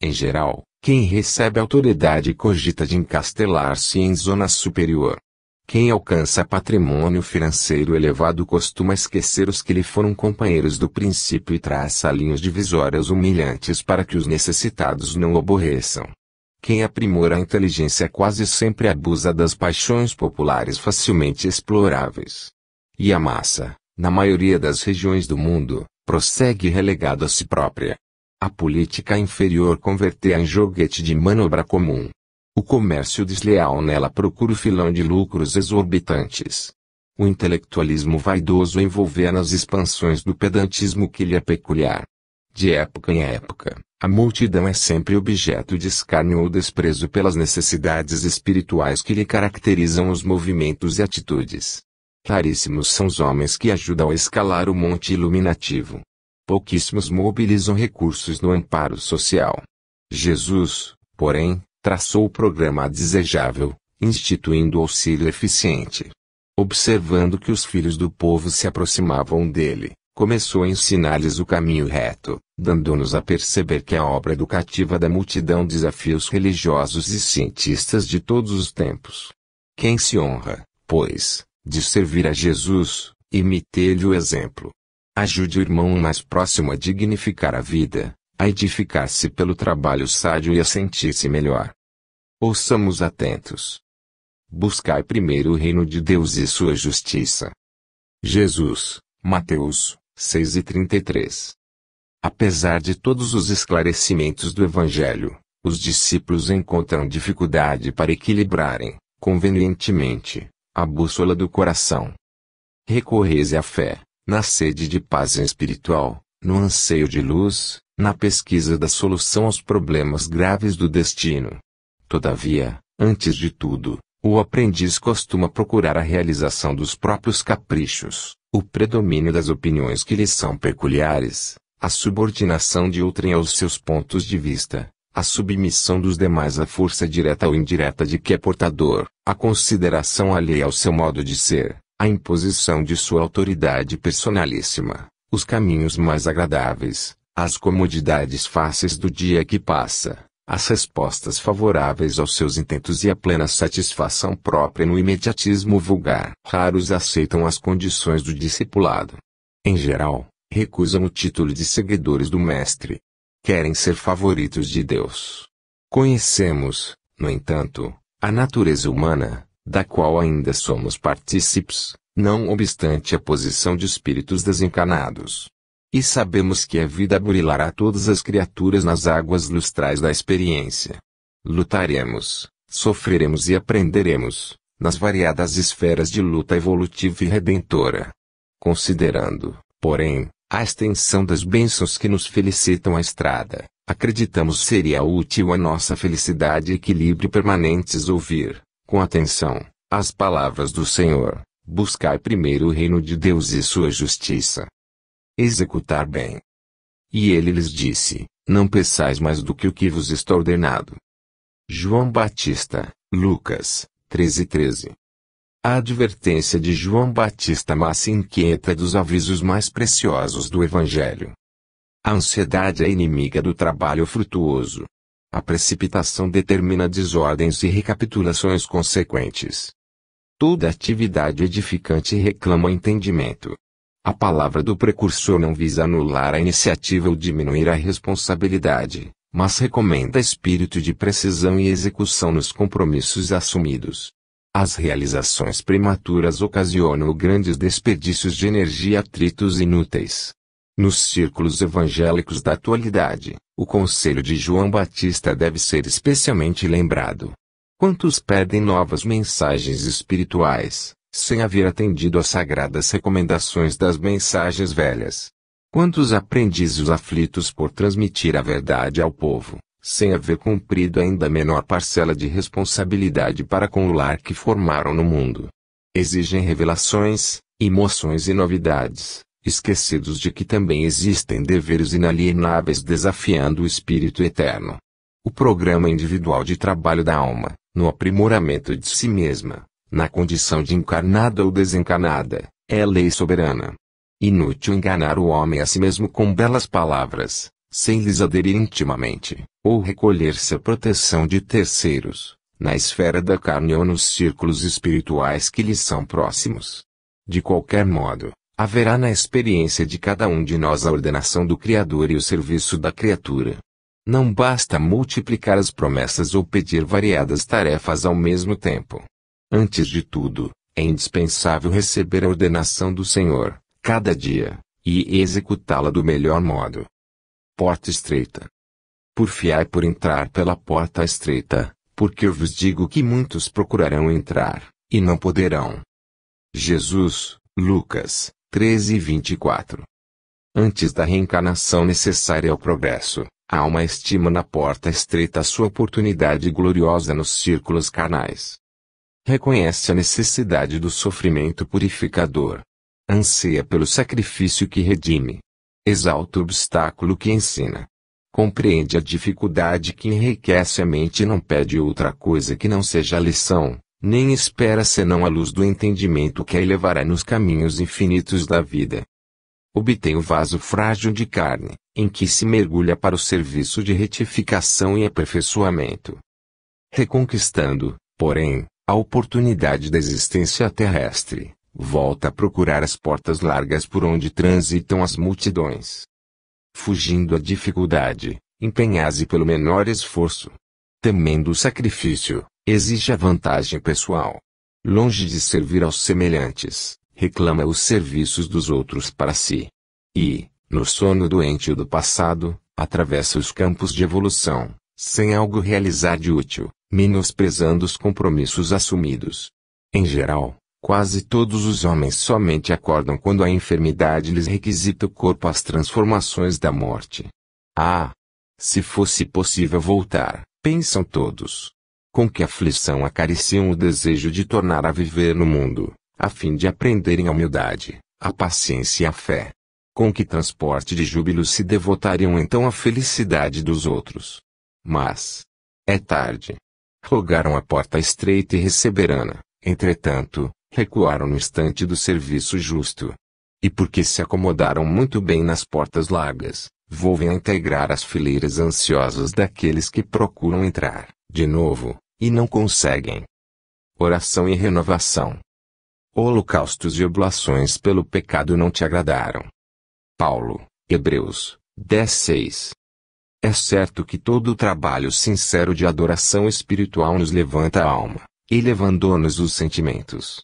Em geral, quem recebe autoridade cogita de encastelar-se em zona superior. Quem alcança patrimônio financeiro elevado costuma esquecer os que lhe foram companheiros do princípio e traça linhas divisórias humilhantes para que os necessitados não o aborreçam. Quem aprimora a inteligência quase sempre abusa das paixões populares facilmente exploráveis. E a massa, na maioria das regiões do mundo, prossegue relegado a si própria. A política inferior converteu em joguete de manobra comum. O comércio desleal nela procura o filão de lucros exorbitantes. O intelectualismo vaidoso envolver nas expansões do pedantismo que lhe é peculiar. De época em época, a multidão é sempre objeto de escárnio ou desprezo pelas necessidades espirituais que lhe caracterizam os movimentos e atitudes. Raríssimos são os homens que ajudam a escalar o monte iluminativo. Pouquíssimos mobilizam recursos no amparo social. Jesus, porém, traçou o programa desejável, instituindo o auxílio eficiente. Observando que os filhos do povo se aproximavam dele, começou a ensinar-lhes o caminho reto, dando-nos a perceber que a obra educativa da multidão desafia os religiosos e cientistas de todos os tempos. Quem se honra, pois, de servir a Jesus, imite-lhe o exemplo. Ajude o irmão mais próximo a dignificar a vida, a edificar-se pelo trabalho sádio e a sentir-se melhor. Ouçamos atentos. Buscai primeiro o reino de Deus e sua justiça. Jesus, Mateus 6:33. Apesar de todos os esclarecimentos do Evangelho, os discípulos encontram dificuldade para equilibrarem, convenientemente, a bússola do coração. Recorreis à fé, na sede de paz espiritual, no anseio de luz, na pesquisa da solução aos problemas graves do destino. Todavia, antes de tudo, o aprendiz costuma procurar a realização dos próprios caprichos, o predomínio das opiniões que lhe são peculiares, a subordinação de outrem aos seus pontos de vista, a submissão dos demais à força direta ou indireta de que é portador, a consideração alheia ao seu modo de ser, a imposição de sua autoridade personalíssima, os caminhos mais agradáveis, as comodidades fáceis do dia que passa, as respostas favoráveis aos seus intentos e a plena satisfação própria no imediatismo vulgar. Raros aceitam as condições do discipulado. Em geral, recusam o título de seguidores do Mestre. Querem ser favoritos de Deus. Conhecemos, no entanto, a natureza humana, da qual ainda somos partícipes, não obstante a posição de espíritos desencarnados. E sabemos que a vida burilará todas as criaturas nas águas lustrais da experiência. Lutaremos, sofreremos e aprenderemos, nas variadas esferas de luta evolutiva e redentora. Considerando, porém, a extensão das bênçãos que nos felicitam a estrada, acreditamos seria útil à nossa felicidade e equilíbrio permanentes ouvir, com atenção, as palavras do Senhor: buscai primeiro o reino de Deus e sua justiça. Executar bem. E ele lhes disse: não peçais mais do que o que vos está ordenado. João Batista, Lucas 13:13. A advertência de João Batista mas inquieta dos avisos mais preciosos do Evangelho. A ansiedade é inimiga do trabalho frutuoso. A precipitação determina desordens e recapitulações consequentes. Toda atividade edificante reclama entendimento. A palavra do precursor não visa anular a iniciativa ou diminuir a responsabilidade, mas recomenda espírito de precisão e execução nos compromissos assumidos. As realizações prematuras ocasionam grandes desperdícios de energia e atritos inúteis. Nos círculos evangélicos da atualidade, o conselho de João Batista deve ser especialmente lembrado. Quantos perdem novas mensagens espirituais, sem haver atendido às sagradas recomendações das mensagens velhas? Quantos aprendizes aflitos por transmitir a verdade ao povo, sem haver cumprido ainda a menor parcela de responsabilidade para com o lar que formaram no mundo? Exigem revelações, emoções e novidades, esquecidos de que também existem deveres inalienáveis desafiando o espírito eterno. O programa individual de trabalho da alma, no aprimoramento de si mesma, na condição de encarnada ou desencarnada, é a lei soberana. Inútil enganar o homem a si mesmo com belas palavras, sem lhes aderir intimamente, ou recolher-se à proteção de terceiros, na esfera da carne ou nos círculos espirituais que lhes são próximos. De qualquer modo, haverá na experiência de cada um de nós a ordenação do Criador e o serviço da criatura. Não basta multiplicar as promessas ou pedir variadas tarefas ao mesmo tempo. Antes de tudo, é indispensável receber a ordenação do Senhor, cada dia, e executá-la do melhor modo. Porta estreita. Porfiai por entrar pela porta estreita, porque eu vos digo que muitos procurarão entrar, e não poderão. Jesus, Lucas 13:24. Antes da reencarnação necessária ao progresso, a alma estima na porta estreita a sua oportunidade gloriosa nos círculos carnais. Reconhece a necessidade do sofrimento purificador. Anseia pelo sacrifício que redime. Exalta o obstáculo que ensina. Compreende a dificuldade que enriquece a mente e não pede outra coisa que não seja a lição, nem espera senão a luz do entendimento que a elevará nos caminhos infinitos da vida. Obtém o vaso frágil de carne, em que se mergulha para o serviço de retificação e aperfeiçoamento. Reconquistando, porém, a oportunidade da existência terrestre, volta a procurar as portas largas por onde transitam as multidões. Fugindo à dificuldade, empenhase pelo menor esforço. Temendo o sacrifício, exige a vantagem pessoal. Longe de servir aos semelhantes, reclama os serviços dos outros para si. E, no sono doente do passado, atravessa os campos de evolução, sem algo realizar de útil, menosprezando os compromissos assumidos. Em geral, quase todos os homens somente acordam quando a enfermidade lhes requisita o corpo às transformações da morte. Ah! Se fosse possível voltar, pensam todos. Com que aflição acariciam o desejo de tornar a viver no mundo, a fim de aprenderem a humildade, a paciência e a fé. Com que transporte de júbilo se devotariam então à felicidade dos outros. Mas é tarde. Rogaram a porta estreita e receberão-na, entretanto, recuaram no instante do serviço justo. E porque se acomodaram muito bem nas portas largas, volvem a integrar as fileiras ansiosas daqueles que procuram entrar, de novo, e não conseguem. Oração e renovação. Holocaustos e oblações pelo pecado não te agradaram. Paulo, Hebreus 10:6. É certo que todo o trabalho sincero de adoração espiritual nos levanta a alma, elevando-nos os sentimentos.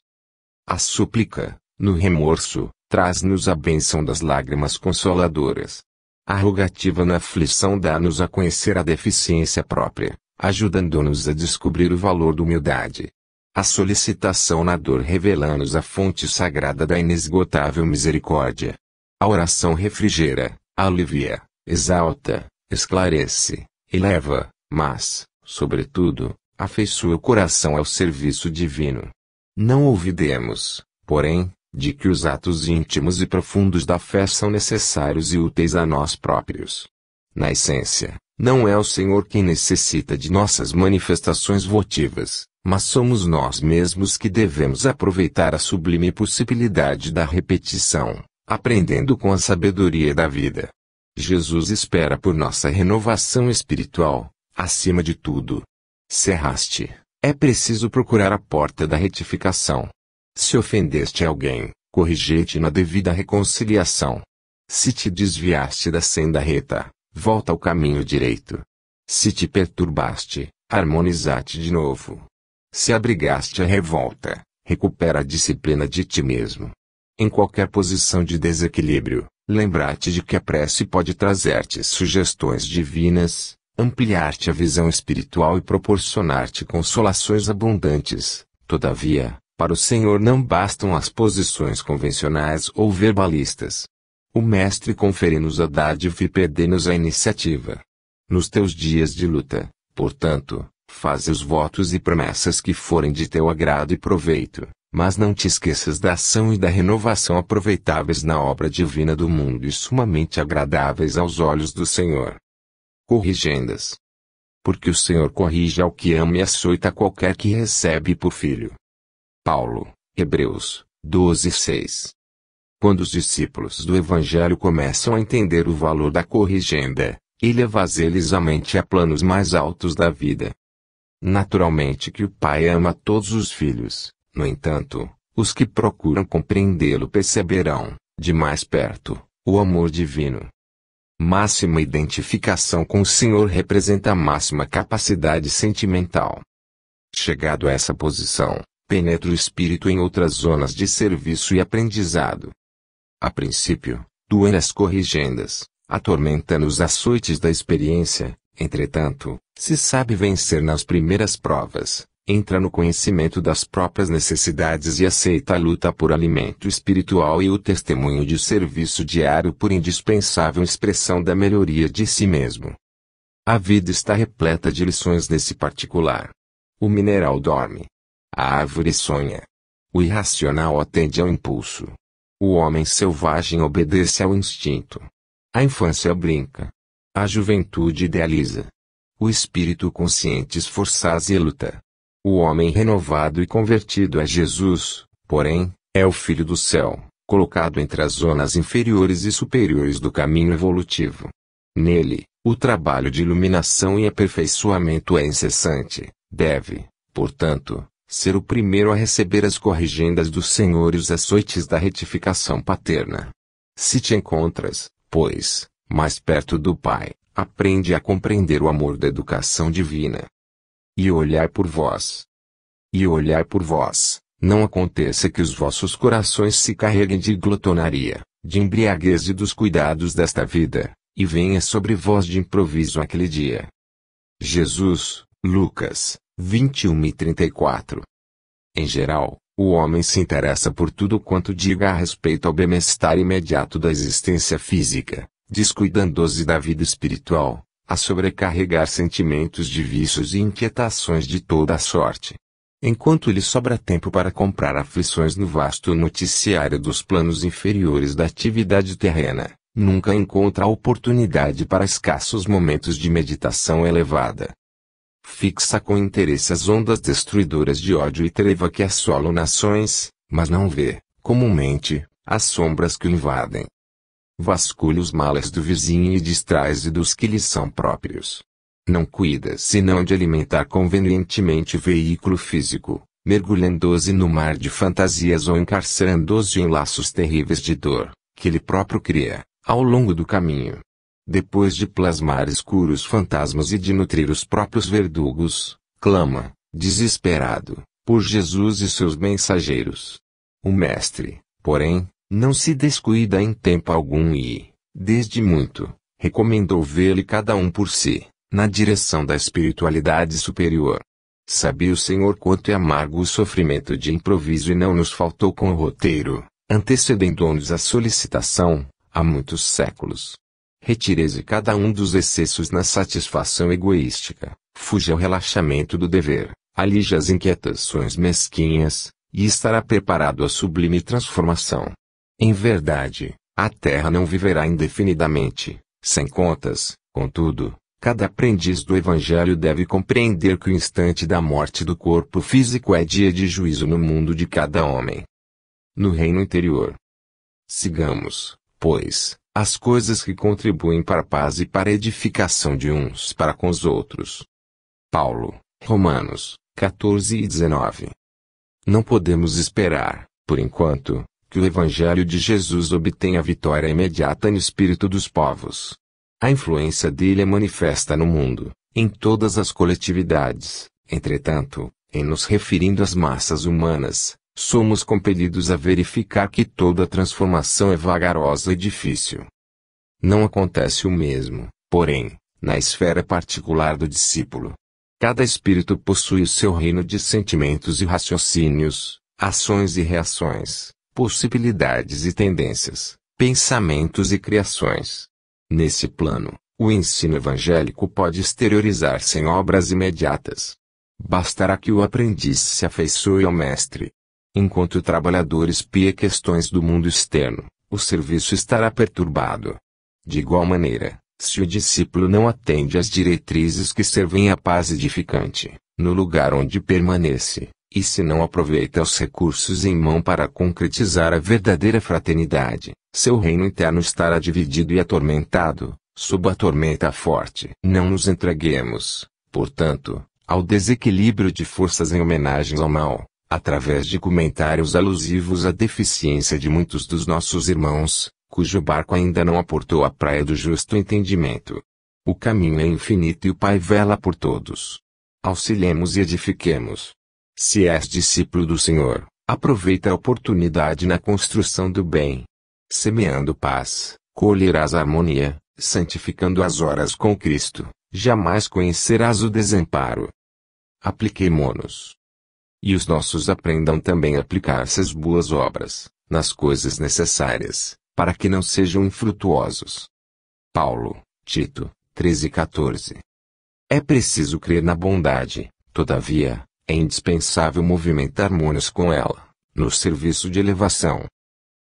A súplica, no remorso, traz-nos a bênção das lágrimas consoladoras. A rogativa na aflição dá-nos a conhecer a deficiência própria, ajudando-nos a descobrir o valor da humildade. A solicitação na dor revela-nos a fonte sagrada da inesgotável misericórdia. A oração refrigera, alivia, exalta, esclarece, eleva, mas, sobretudo, afeiçoa o coração ao serviço divino. Não olvidemos, porém, de que os atos íntimos e profundos da fé são necessários e úteis a nós próprios. Na essência, não é o Senhor quem necessita de nossas manifestações votivas, mas somos nós mesmos que devemos aproveitar a sublime possibilidade da repetição, aprendendo com a sabedoria da vida. Jesus espera por nossa renovação espiritual, acima de tudo. Se erraste, é preciso procurar a porta da retificação. Se ofendeste alguém, corrige-te na devida reconciliação. Se te desviaste da senda reta, volta ao caminho direito. Se te perturbaste, harmoniza-te de novo. Se abrigaste a revolta, recupera a disciplina de ti mesmo. Em qualquer posição de desequilíbrio, lembra-te de que a prece pode trazer-te sugestões divinas, ampliar-te a visão espiritual e proporcionar-te consolações abundantes. Todavia, para o Senhor não bastam as posições convencionais ou verbalistas. O Mestre confere-nos a dádiva e pede-nos a iniciativa. Nos teus dias de luta, portanto, faze os votos e promessas que forem de teu agrado e proveito, mas não te esqueças da ação e da renovação aproveitáveis na obra divina do mundo e sumamente agradáveis aos olhos do Senhor. Corrigendas. Porque o Senhor corrige ao que ama e açoita qualquer que recebe por filho. Paulo, Hebreus 12:6. Quando os discípulos do Evangelho começam a entender o valor da corrigenda, eleva-lhes a mente a planos mais altos da vida. Naturalmente que o Pai ama todos os filhos, no entanto, os que procuram compreendê-lo perceberão, de mais perto, o amor divino. Máxima identificação com o Senhor representa a máxima capacidade sentimental. Chegado a essa posição, penetra o espírito em outras zonas de serviço e aprendizado. A princípio, doem as corrigendas, atormenta-nos açoites da experiência. Entretanto, se sabe vencer nas primeiras provas, entra no conhecimento das próprias necessidades e aceita a luta por alimento espiritual e o testemunho de serviço diário por indispensável expressão da melhoria de si mesmo. A vida está repleta de lições nesse particular. O mineral dorme. A árvore sonha. O irracional atende ao impulso. O homem selvagem obedece ao instinto. A infância brinca. A juventude idealiza. O espírito consciente esforça-se e luta. O homem renovado e convertido a Jesus, porém, é o filho do céu, colocado entre as zonas inferiores e superiores do caminho evolutivo. Nele, o trabalho de iluminação e aperfeiçoamento é incessante, deve, portanto, ser o primeiro a receber as corrigendas do Senhor e os açoites da retificação paterna. Se te encontras, pois, mais perto do Pai, aprende a compreender o amor da educação divina. E olhai por vós. E olhai por vós, não aconteça que os vossos corações se carreguem de glotonaria, de embriaguez e dos cuidados desta vida, e venha sobre vós de improviso aquele dia. Jesus, Lucas, 21:34. Em geral, o homem se interessa por tudo quanto diga a respeito ao bem-estar imediato da existência física, descuidando-se da vida espiritual, a sobrecarregar sentimentos de vícios e inquietações de toda a sorte. Enquanto lhe sobra tempo para comprar aflições no vasto noticiário dos planos inferiores da atividade terrena, nunca encontra oportunidade para escassos momentos de meditação elevada. Fixa com interesse as ondas destruidoras de ódio e treva que assolam nações, mas não vê, comumente, as sombras que o invadem. Vasculha os males do vizinho e distrai-se dos que lhe são próprios. Não cuida senão de alimentar convenientemente o veículo físico, mergulhando-se no mar de fantasias ou encarcerando-se em laços terríveis de dor, que ele próprio cria, ao longo do caminho. Depois de plasmar escuros fantasmas e de nutrir os próprios verdugos, clama, desesperado, por Jesus e seus mensageiros. O Mestre, porém, não se descuida em tempo algum e, desde muito, recomendou vê-lo cada um por si, na direção da espiritualidade superior. Sabia o Senhor quanto é amargo o sofrimento de improviso e não nos faltou com o roteiro, antecedendo-nos a solicitação, há muitos séculos. Retire-se cada um dos excessos na satisfação egoística, fuja ao relaxamento do dever, alije as inquietações mesquinhas, e estará preparado à sublime transformação. Em verdade, a terra não viverá indefinidamente, sem contas, contudo, cada aprendiz do Evangelho deve compreender que o instante da morte do corpo físico é dia de juízo no mundo de cada homem. No reino interior. Sigamos, pois, as coisas que contribuem para a paz e para a edificação de uns para com os outros. Paulo, Romanos, 14:19. Não podemos esperar, por enquanto, que o Evangelho de Jesus obtenha vitória imediata no espírito dos povos. A influência dele é manifesta no mundo, em todas as coletividades. Entretanto, em nos referindo às massas humanas, somos compelidos a verificar que toda transformação é vagarosa e difícil. Não acontece o mesmo, porém, na esfera particular do discípulo. Cada espírito possui o seu reino de sentimentos e raciocínios, ações e reações, possibilidades e tendências, pensamentos e criações. Nesse plano, o ensino evangélico pode exteriorizar-se em obras imediatas. Bastará que o aprendiz se afeiçoe ao mestre. Enquanto o trabalhador espia questões do mundo externo, o serviço estará perturbado. De igual maneira, se o discípulo não atende às diretrizes que servem à paz edificante, no lugar onde permanece, e se não aproveita os recursos em mão para concretizar a verdadeira fraternidade, seu reino interno estará dividido e atormentado, sob a tormenta forte. Não nos entreguemos, portanto, ao desequilíbrio de forças em homenagens ao mal, através de comentários alusivos à deficiência de muitos dos nossos irmãos, cujo barco ainda não aportou à praia do justo entendimento. O caminho é infinito e o Pai vela por todos. Auxiliemos e edifiquemos. Se és discípulo do Senhor, aproveita a oportunidade na construção do bem. Semeando paz, colherás harmonia, santificando as horas com Cristo, jamais conhecerás o desamparo. Apliquemo-nos. E os nossos aprendam também a aplicar essas boas obras, nas coisas necessárias, para que não sejam infrutuosos. Paulo, Tito, 13:14. É preciso crer na bondade, todavia, é indispensável movimentar-nos com ela, no serviço de elevação.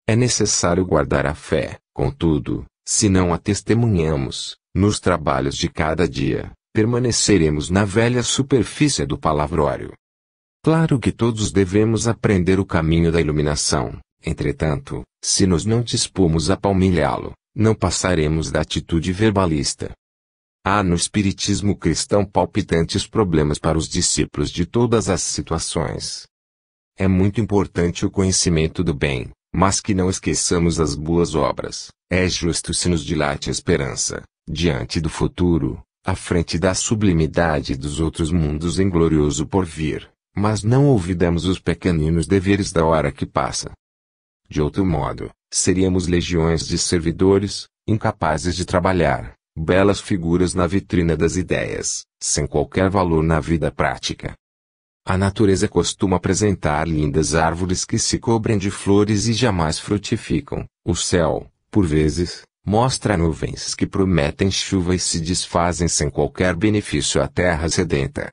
É necessário guardar a fé, contudo, se não a testemunhamos, nos trabalhos de cada dia, permaneceremos na velha superfície do palavrório. Claro que todos devemos aprender o caminho da iluminação, entretanto, se nos não dispomos a palmilhá-lo, não passaremos da atitude verbalista. Há no espiritismo cristão palpitantes problemas para os discípulos de todas as situações. É muito importante o conhecimento do bem, mas que não esqueçamos as boas obras. É justo se nos dilate a esperança, diante do futuro, à frente da sublimidade dos outros mundos em glorioso porvir, mas não olvidemos os pequeninos deveres da hora que passa. De outro modo, seríamos legiões de servidores, incapazes de trabalhar, belas figuras na vitrina das ideias, sem qualquer valor na vida prática. A natureza costuma apresentar lindas árvores que se cobrem de flores e jamais frutificam. O céu, por vezes, mostra nuvens que prometem chuva e se desfazem sem qualquer benefício à terra sedenta.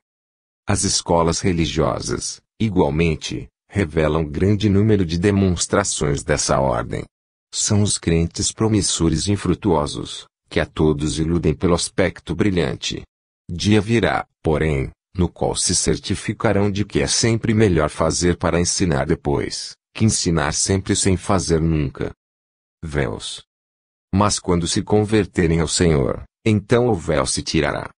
As escolas religiosas, igualmente, revelam grande número de demonstrações dessa ordem. São os crentes promissores e infrutuosos, que a todos iludem pelo aspecto brilhante. Dia virá, porém, no qual se certificarão de que é sempre melhor fazer para ensinar depois, que ensinar sempre sem fazer nunca. Véus. Mas quando se converterem ao Senhor, então o véu se tirará.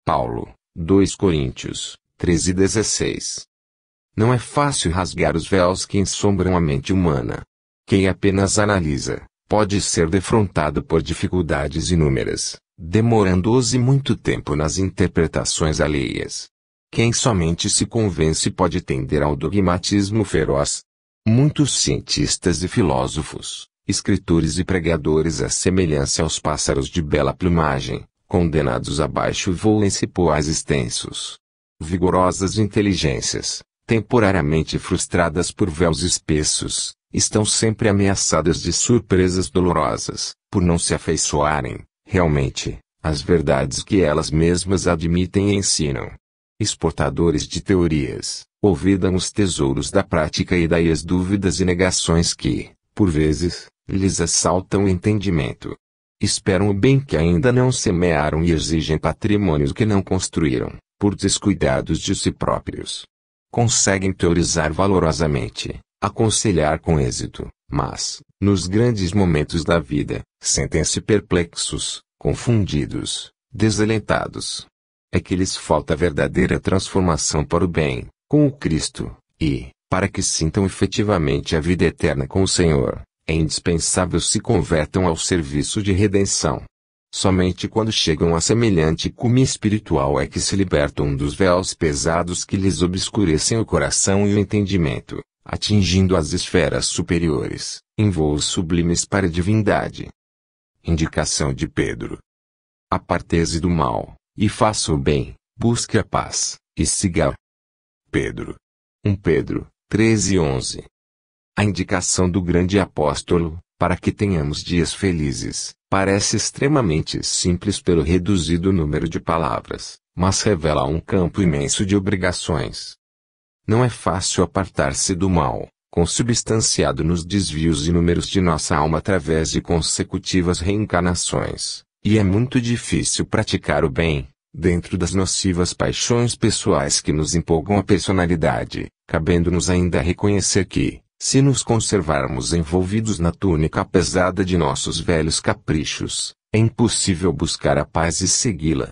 Paulo, 2 Coríntios, 13:16. Não é fácil rasgar os véus que ensombram a mente humana. Quem apenas analisa, pode ser defrontado por dificuldades inúmeras, demorando-se muito tempo nas interpretações alheias. Quem somente se convence pode tender ao dogmatismo feroz. Muitos cientistas e filósofos, escritores e pregadores à semelhança aos pássaros de bela plumagem, condenados a baixo voo em cipoais extensos. Vigorosas inteligências, temporariamente frustradas por véus espessos, estão sempre ameaçadas de surpresas dolorosas, por não se afeiçoarem, realmente, às verdades que elas mesmas admitem e ensinam. Exportadores de teorias, olvidam os tesouros da prática e daí as dúvidas e negações que, por vezes, lhes assaltam o entendimento. Esperam o bem que ainda não semearam e exigem patrimônios que não construíram, por descuidados de si próprios. Conseguem teorizar valorosamente, aconselhar com êxito, mas, nos grandes momentos da vida, sentem-se perplexos, confundidos, desalentados. É que lhes falta verdadeira transformação para o bem, com o Cristo, e, para que sintam efetivamente a vida eterna com o Senhor, é indispensável se convertam ao serviço de redenção. Somente quando chegam a semelhante cume espiritual é que se libertam dos véus pesados que lhes obscurecem o coração e o entendimento, atingindo as esferas superiores, em voos sublimes para a divindade. Indicação de Pedro. Aparteze do mal, e faça o bem, busque a paz, e siga. Pedro. 1 Pedro, 13:11. A indicação do grande apóstolo, para que tenhamos dias felizes, parece extremamente simples pelo reduzido número de palavras, mas revela um campo imenso de obrigações. Não é fácil apartar-se do mal, consubstanciado nos desvios inúmeros de nossa alma através de consecutivas reencarnações, e é muito difícil praticar o bem, dentro das nocivas paixões pessoais que nos empolgam a personalidade, cabendo-nos ainda reconhecer que, se nos conservarmos envolvidos na túnica pesada de nossos velhos caprichos, é impossível buscar a paz e segui-la.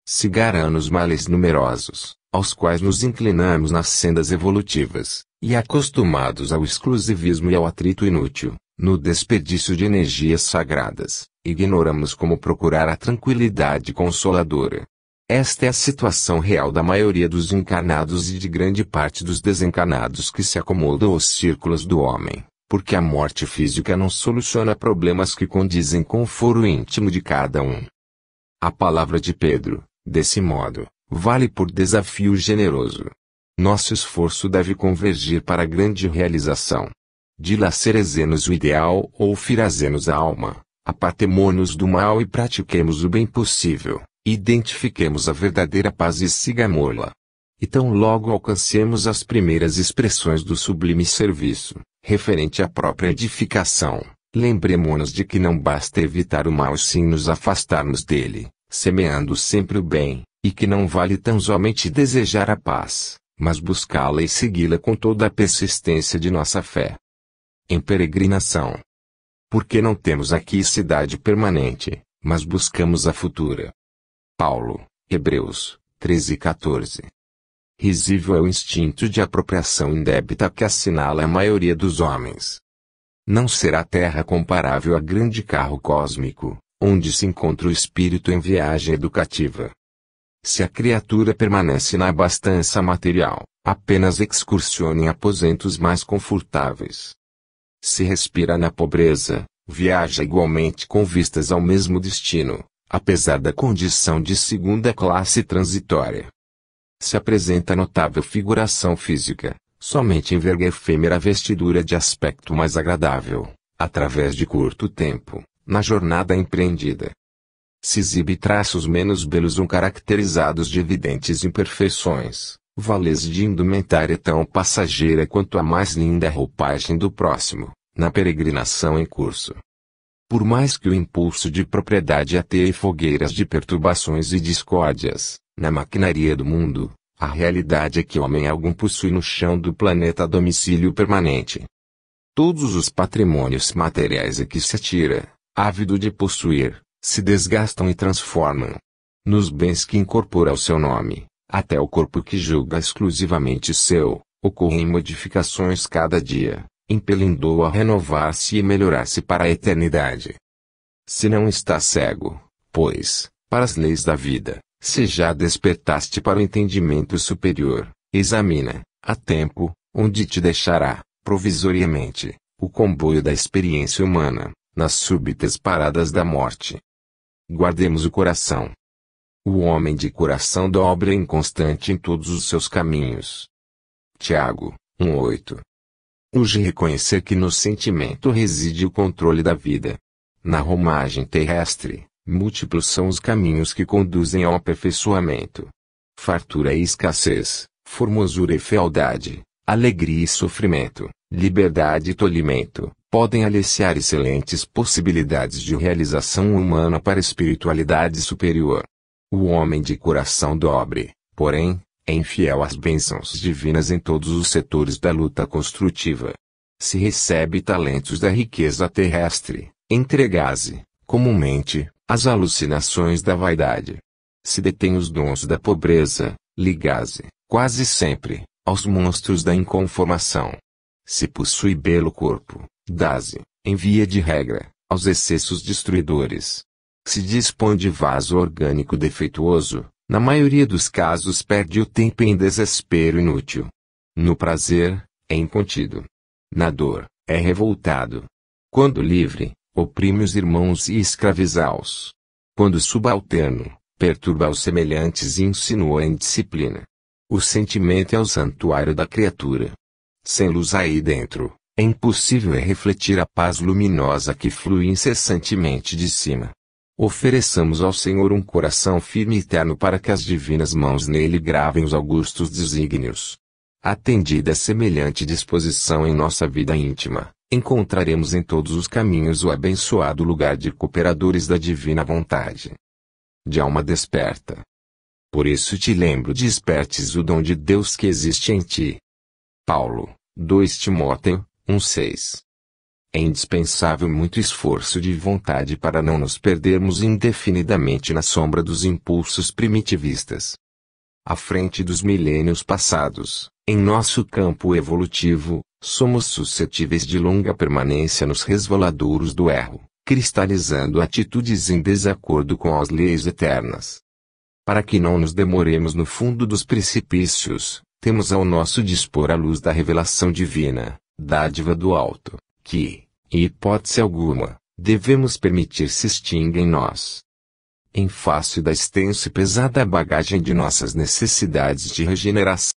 Cigarão-nos males numerosos, aos quais nos inclinamos nas sendas evolutivas, e acostumados ao exclusivismo e ao atrito inútil, no desperdício de energias sagradas, ignoramos como procurar a tranquilidade consoladora. Esta é a situação real da maioria dos encarnados e de grande parte dos desencarnados que se acomodam aos círculos do homem, porque a morte física não soluciona problemas que condizem com o foro íntimo de cada um. A palavra de Pedro, desse modo, vale por desafio generoso. Nosso esforço deve convergir para a grande realização. Dilacerezemos o ideal ou firazemos a alma, apartemo-nos do mal e pratiquemos o bem possível, identifiquemos a verdadeira paz e sigamo-la. E tão logo alcancemos as primeiras expressões do sublime serviço, referente à própria edificação, lembremo-nos de que não basta evitar o mal sem nos afastarmos dele, semeando sempre o bem, e que não vale tão somente desejar a paz, mas buscá-la e segui-la com toda a persistência de nossa fé. Em peregrinação. Porque não temos aqui cidade permanente, mas buscamos a futura. Paulo, Hebreus 13:14. Risível é o instinto de apropriação indébita que assinala a maioria dos homens. Não será a Terra comparável a grande carro cósmico, onde se encontra o espírito em viagem educativa. Se a criatura permanece na abastança material, apenas excursione em aposentos mais confortáveis. Se respira na pobreza, viaja igualmente com vistas ao mesmo destino, apesar da condição de segunda classe transitória. Se apresenta notável figuração física, somente enverga efêmera vestidura de aspecto mais agradável, através de curto tempo, na jornada empreendida. Se exibe traços menos belos ou caracterizados de evidentes imperfeições, valez de indumentária tão passageira quanto a mais linda roupagem do próximo, na peregrinação em curso. Por mais que o impulso de propriedade ateie fogueiras de perturbações e discórdias, na maquinaria do mundo, a realidade é que homem algum possui no chão do planeta domicílio permanente. Todos os patrimônios materiais a que se atira, ávido de possuir, se desgastam e transformam. Nos bens que incorpora ao seu nome, até o corpo que julga exclusivamente seu, ocorrem modificações cada dia, impelindo-o a renovar-se e melhorar-se para a eternidade. Se não está cego, pois, para as leis da vida, se já despertaste para o entendimento superior, examina, a tempo, onde te deixará, provisoriamente, o comboio da experiência humana, nas súbitas paradas da morte. Guardemos o coração. O homem de coração dobra inconstante em todos os seus caminhos. Tiago, 1:8. Urge reconhecer que no sentimento reside o controle da vida. Na romagem terrestre, múltiplos são os caminhos que conduzem ao aperfeiçoamento. Fartura e escassez, formosura e fealdade, alegria e sofrimento, liberdade e tolimento, podem aliciar excelentes possibilidades de realização humana para a espiritualidade superior. O homem de coração dobre, porém, é infiel às bênçãos divinas em todos os setores da luta construtiva. Se recebe talentos da riqueza terrestre, entregase, comumente, às alucinações da vaidade. Se detém os dons da pobreza, ligase, quase sempre, aos monstros da inconformação. Se possui belo corpo, dá-se, em via de regra, aos excessos destruidores. Se dispõe de vaso orgânico defeituoso, na maioria dos casos perde o tempo em desespero inútil. No prazer, é incontido. Na dor, é revoltado. Quando livre, oprime os irmãos e escraviza-os. Quando subalterno, perturba os semelhantes e insinua a indisciplina. O sentimento é o santuário da criatura. Sem luz aí dentro, é impossível refletir a paz luminosa que flui incessantemente de cima. Ofereçamos ao Senhor um coração firme e terno para que as divinas mãos nele gravem os augustos desígnios. Atendida semelhante disposição em nossa vida íntima, encontraremos em todos os caminhos o abençoado lugar de cooperadores da divina vontade. De alma desperta. Por isso te lembro, despertes o dom de Deus que existe em ti. Paulo, 2 Timóteo, 1:6. É indispensável muito esforço de vontade para não nos perdermos indefinidamente na sombra dos impulsos primitivistas. À frente dos milênios passados, em nosso campo evolutivo, somos suscetíveis de longa permanência nos resvaladouros do erro, cristalizando atitudes em desacordo com as leis eternas. Para que não nos demoremos no fundo dos precipícios, temos ao nosso dispor a luz da revelação divina, dádiva do alto, que, em hipótese alguma, devemos permitir se extinga em nós. Em face da extensa e pesada bagagem de nossas necessidades de regeneração,